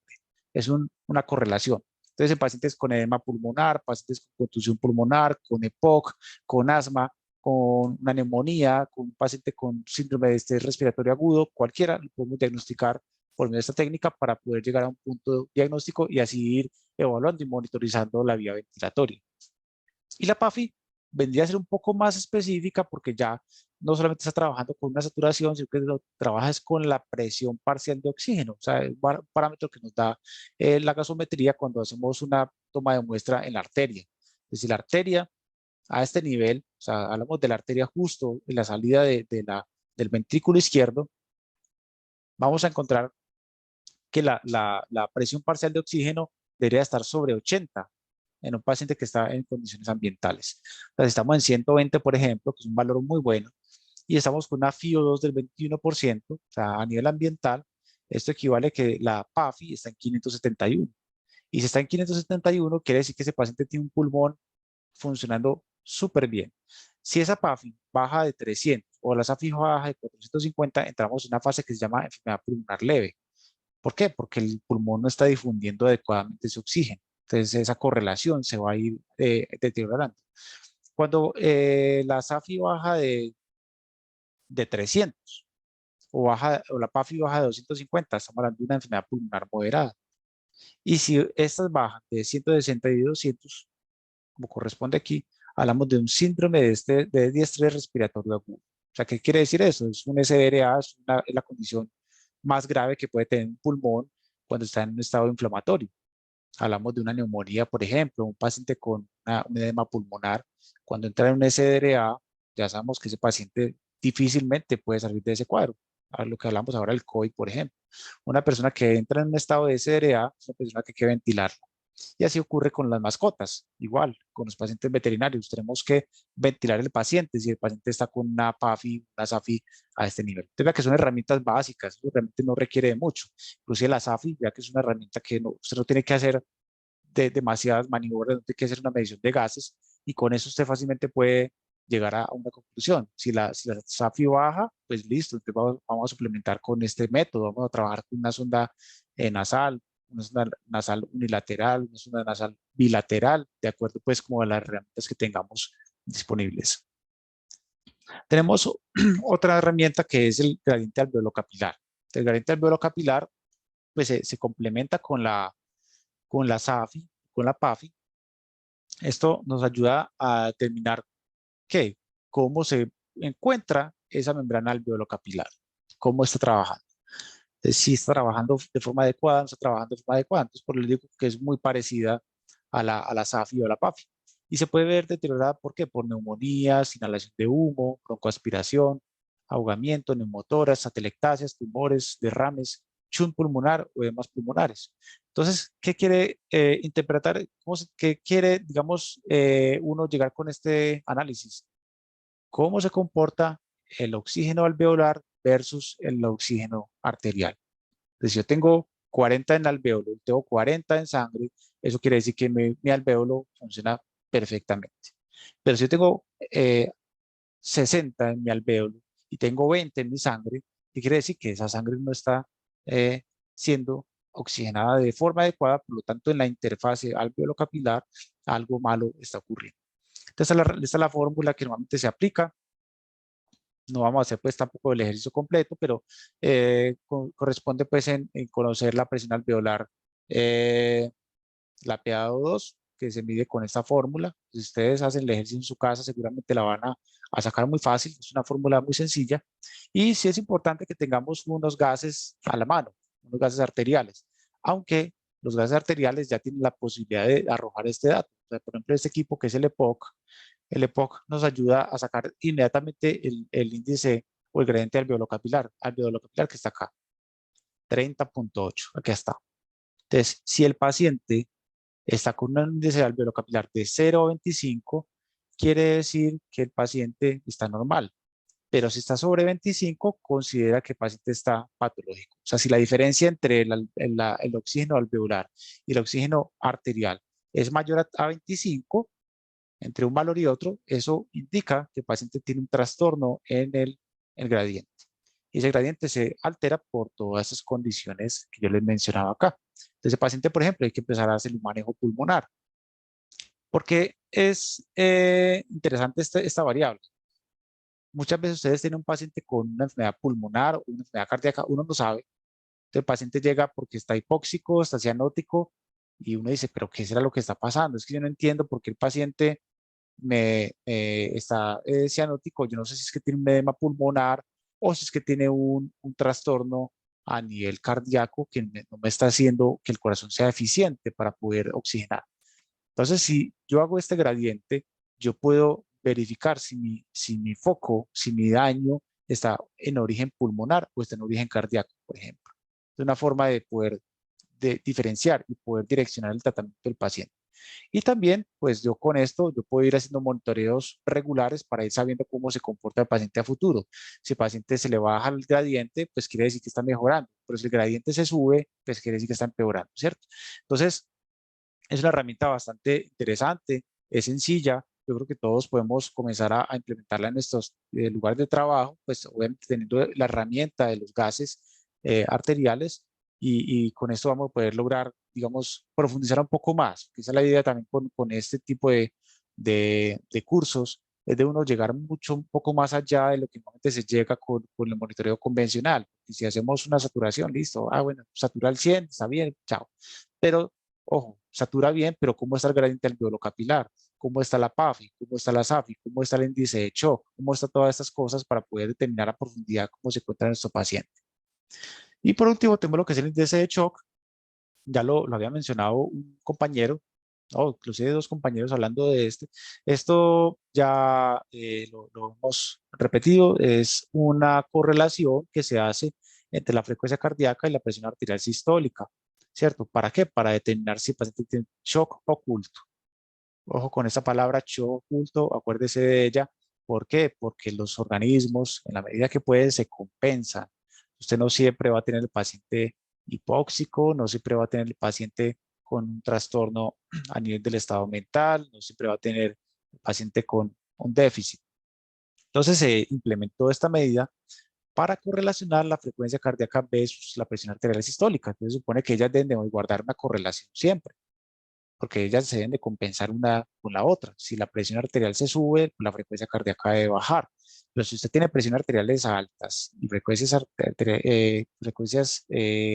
Es una correlación. Entonces, en pacientes con edema pulmonar, pacientes con contusión pulmonar, con EPOC, con asma, con una neumonía, con un paciente con síndrome de estrés respiratorio agudo, cualquiera, lo podemos diagnosticar por medio de esta técnica para poder llegar a un punto diagnóstico y así ir evaluando y monitorizando la vía ventilatoria. Y la PAFI vendría a ser un poco más específica porque ya no solamente está trabajando con una saturación, sino que lo trabaja es con la presión parcial de oxígeno, o sea, es un parámetro que nos da la gasometría cuando hacemos una toma de muestra en la arteria. Es decir, la arteria a este nivel, o sea, hablamos de la arteria justo en la salida del ventrículo izquierdo, vamos a encontrar que la presión parcial de oxígeno debería estar sobre 80 en un paciente que está en condiciones ambientales. Entonces, estamos en 120, por ejemplo, que es un valor muy bueno, y estamos con una FiO2 del 21%, o sea, a nivel ambiental, esto equivale a que la PAFI está en 571. Y si está en 571, quiere decir que ese paciente tiene un pulmón funcionando súper bien. Si esa PAFI baja de 300 o la SAFI baja de 450, entramos en una fase que se llama enfermedad pulmonar leve. ¿Por qué? Porque el pulmón no está difundiendo adecuadamente ese oxígeno. Entonces esa correlación se va a ir deteriorando. Cuando la SAFI baja de 300 o la PAFI baja de 250, estamos hablando de una enfermedad pulmonar moderada. Y si estas bajan de 160 y 200, como corresponde aquí, hablamos de un síndrome de diestrés respiratorio agudo. O sea, ¿qué quiere decir eso? Es un SDRA, es la condición más grave que puede tener un pulmón cuando está en un estado inflamatorio. Hablamos de una neumonía, por ejemplo, un paciente con un edema pulmonar, cuando entra en un SDRA, ya sabemos que ese paciente difícilmente puede salir de ese cuadro. A lo que hablamos ahora del COVID, por ejemplo. Una persona que entra en un estado de SDRA es una persona que hay que ventilar. Y así ocurre con las mascotas, igual, con los pacientes veterinarios. Tenemos que ventilar el paciente si el paciente está con una PAFI, una SAFI a este nivel. Entonces, vea que son herramientas básicas, realmente no requiere de mucho. Inclusive la SAFI, ya que es una herramienta que usted no tiene que hacer demasiadas maniobras, no tiene que hacer una medición de gases y con eso usted fácilmente puede llegar a una conclusión. Si la SAFI baja, pues listo, entonces vamos a suplementar con este método, vamos a trabajar con una sonda nasal, una sonda nasal unilateral, una sonda nasal bilateral, de acuerdo pues como a las herramientas que tengamos disponibles. Tenemos otra herramienta que es el gradiente alveolo capilar. El gradiente alveolo capilar pues se complementa con la SAFI, con la PAFI. Esto nos ayuda a determinar qué, cómo se encuentra esa membrana alveolo capilar, cómo está trabajando. Si está trabajando de forma adecuada, no está trabajando de forma adecuada. Entonces, por eso digo que es muy parecida a la SAFI o a la PAFI. Y se puede ver deteriorada, ¿por qué? Por neumonías, inhalación de humo, broncoaspiración, ahogamiento, neumotoras, atelectasias, tumores, derrames, shunt pulmonar o edemas pulmonares. Entonces, ¿qué quiere interpretar? ¿Qué quiere, digamos, uno llegar con este análisis? ¿Cómo se comporta el oxígeno alveolar versus el oxígeno arterial? Entonces, yo tengo 40 en alvéolo y tengo 40 en sangre, eso quiere decir que mi alvéolo funciona perfectamente. Pero si yo tengo 60 en mi alvéolo y tengo 20 en mi sangre, ¿qué quiere decir? Que esa sangre no está eh, siendo oxigenada de forma adecuada, por lo tanto en la interfase alvéolo capilar algo malo está ocurriendo. Entonces esta es la fórmula que normalmente se aplica. No vamos a hacer pues tampoco el ejercicio completo, pero corresponde pues en conocer la presión alveolar, eh, la PaO2, que se mide con esta fórmula. Si ustedes hacen el ejercicio en su casa, seguramente la van a sacar muy fácil. Es una fórmula muy sencilla. Y sí es importante que tengamos unos gases a la mano, unos gases arteriales, aunque los gases arteriales ya tienen la posibilidad de arrojar este dato. O sea, por ejemplo, este equipo que es el EPOC nos ayuda a sacar inmediatamente el índice o el gradiente alveolo capilar que está acá, 30.8, aquí está. Entonces, si el paciente está con un índice alveolo capilar de 0 a 25, quiere decir que el paciente está normal. Pero si está sobre 25, considera que el paciente está patológico. O sea, si la diferencia entre el oxígeno alveolar y el oxígeno arterial es mayor a 25, entre un valor y otro, eso indica que el paciente tiene un trastorno en el gradiente. Y ese gradiente se altera por todas esas condiciones que yo les mencionaba acá. Entonces, el paciente, por ejemplo, hay que empezar a hacer un manejo pulmonar. Porque es interesante esta variable. Muchas veces ustedes tienen un paciente con una enfermedad pulmonar o una enfermedad cardíaca, uno no sabe. Entonces, el paciente llega porque está hipóxico, está cianótico, y uno dice, pero ¿qué será lo que está pasando? Es que yo no entiendo por qué el paciente está cianótico. Yo no sé si es que tiene un edema pulmonar o si es que tiene un trastorno a nivel cardíaco que no me está haciendo que el corazón sea eficiente para poder oxigenar. Entonces, si yo hago este gradiente, yo puedo verificar si mi foco, si mi daño está en origen pulmonar o está en origen cardíaco, por ejemplo. Es una forma de poder diferenciar y poder direccionar el tratamiento del paciente. Y también, pues yo con esto, yo puedo ir haciendo monitoreos regulares para ir sabiendo cómo se comporta el paciente a futuro. Si el paciente se le baja el gradiente, pues quiere decir que está mejorando. Pero si el gradiente se sube, pues quiere decir que está empeorando, ¿cierto? Entonces, es una herramienta bastante interesante, es sencilla. Yo creo que todos podemos comenzar a implementarla en nuestros lugares de trabajo, pues obviamente teniendo la herramienta de los gases arteriales, y con esto vamos a poder lograr, digamos, profundizar un poco más. Esa es la idea también con este tipo de cursos, es de uno llegar mucho, un poco más allá de lo que normalmente se llega con el monitoreo convencional. Y si hacemos una saturación, listo, bueno, satura al 100, está bien, chao. Pero ojo, satura bien, pero ¿cómo está el gradiente alveolo capilar? ¿Cómo está la PAFI? ¿Cómo está la SAFI? ¿Cómo está el índice de shock? ¿Cómo están todas estas cosas para poder determinar a profundidad cómo se encuentra nuestro paciente? Y por último, tenemos lo que es el índice de shock. Ya lo había mencionado un compañero, o inclusive dos compañeros hablando de este. Esto ya lo hemos repetido, es una correlación que se hace entre la frecuencia cardíaca y la presión arterial sistólica, ¿cierto? ¿Para qué? Para determinar si el paciente tiene shock oculto. Ojo con esta palabra, shock oculto, acuérdese de ella. ¿Por qué? Porque los organismos, en la medida que pueden, se compensan. Usted no siempre va a tener el paciente hipóxico, no siempre va a tener el paciente con un trastorno a nivel del estado mental, no siempre va a tener el paciente con un déficit. Entonces se implementó esta medida para correlacionar la frecuencia cardíaca versus la presión arterial sistólica. Entonces se supone que ellas deben de guardar una correlación siempre, porque ellas se deben de compensar una con la otra. Si la presión arterial se sube, la frecuencia cardíaca debe bajar. Pero si usted tiene presión arteriales altas y frecuencias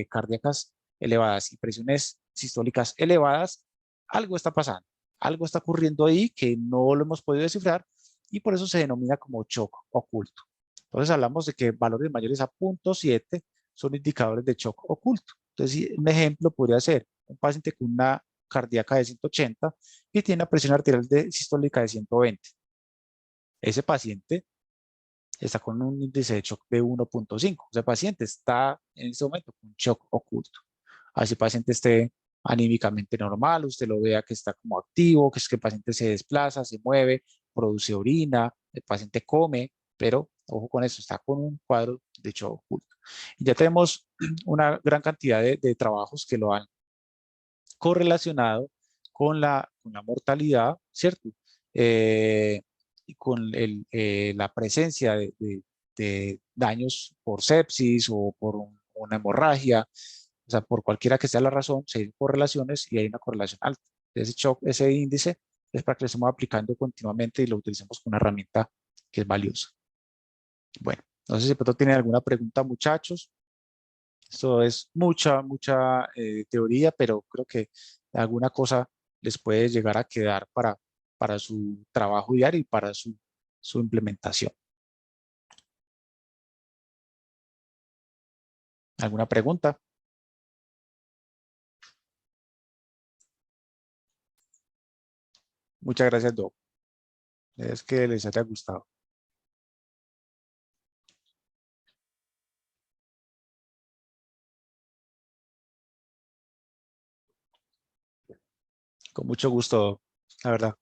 cardíacas elevadas y presiones sistólicas elevadas, algo está pasando, algo está ocurriendo ahí que no lo hemos podido descifrar, y por eso se denomina como shock oculto. Entonces hablamos de que valores mayores a 0.7 son indicadores de shock oculto. Entonces, un ejemplo podría ser un paciente con una cardíaca de 180 y tiene una presión arterial sistólica de 120. Ese paciente está con un índice de shock de 1.5. Ese paciente está en este momento con shock oculto. Así el paciente esté anímicamente normal, usted lo vea que está como activo, que es que el paciente se desplaza, se mueve, produce orina, el paciente come, pero Ojo con eso, está con un cuadro de Chow oculto. Y ya tenemos una gran cantidad de trabajos que lo han correlacionado con la mortalidad, ¿cierto? Y con la presencia de daños por sepsis o por una hemorragia, o sea, por cualquiera que sea la razón, se hay correlaciones y hay una correlación alta. Ese índice es para que lo estemos aplicando continuamente y lo utilicemos como una herramienta que es valiosa. Bueno, no sé si pronto tienen alguna pregunta, muchachos. Esto es mucha teoría, pero creo que alguna cosa les puede llegar a quedar para su trabajo diario y para su implementación. ¿Alguna pregunta? Muchas gracias, Doc. Es que les haya gustado. Con mucho gusto, la verdad,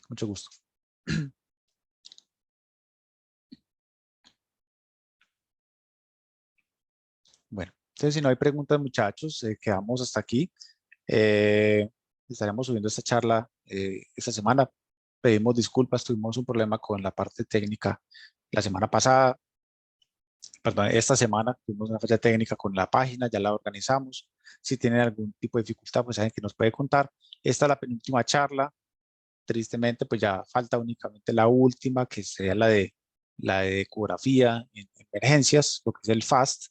mucho gusto. Bueno, entonces si no hay preguntas, muchachos, quedamos hasta aquí. Eh, Estaremos subiendo esta charla esta semana. Pedimos disculpas, tuvimos un problema con la parte técnica la semana pasada. Perdón, esta semana tuvimos una falla técnica con la página, ya la organizamos. Si tienen algún tipo de dificultad, pues saben que nos puede contar. Esta es la penúltima charla. Tristemente, pues ya falta únicamente la última, que sería la de ecografía en emergencias, lo que es el FAST.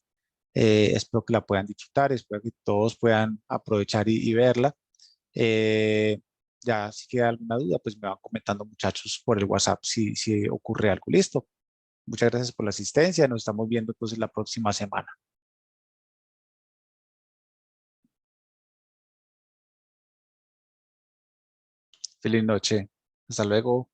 Espero que la puedan disfrutar, espero que todos puedan aprovechar y verla. Eh, ya si queda alguna duda, pues me van comentando, muchachos, por el WhatsApp si ocurre algo. Listo. Muchas gracias por la asistencia. Nos estamos viendo entonces la próxima semana. Feliz noche. Hasta luego.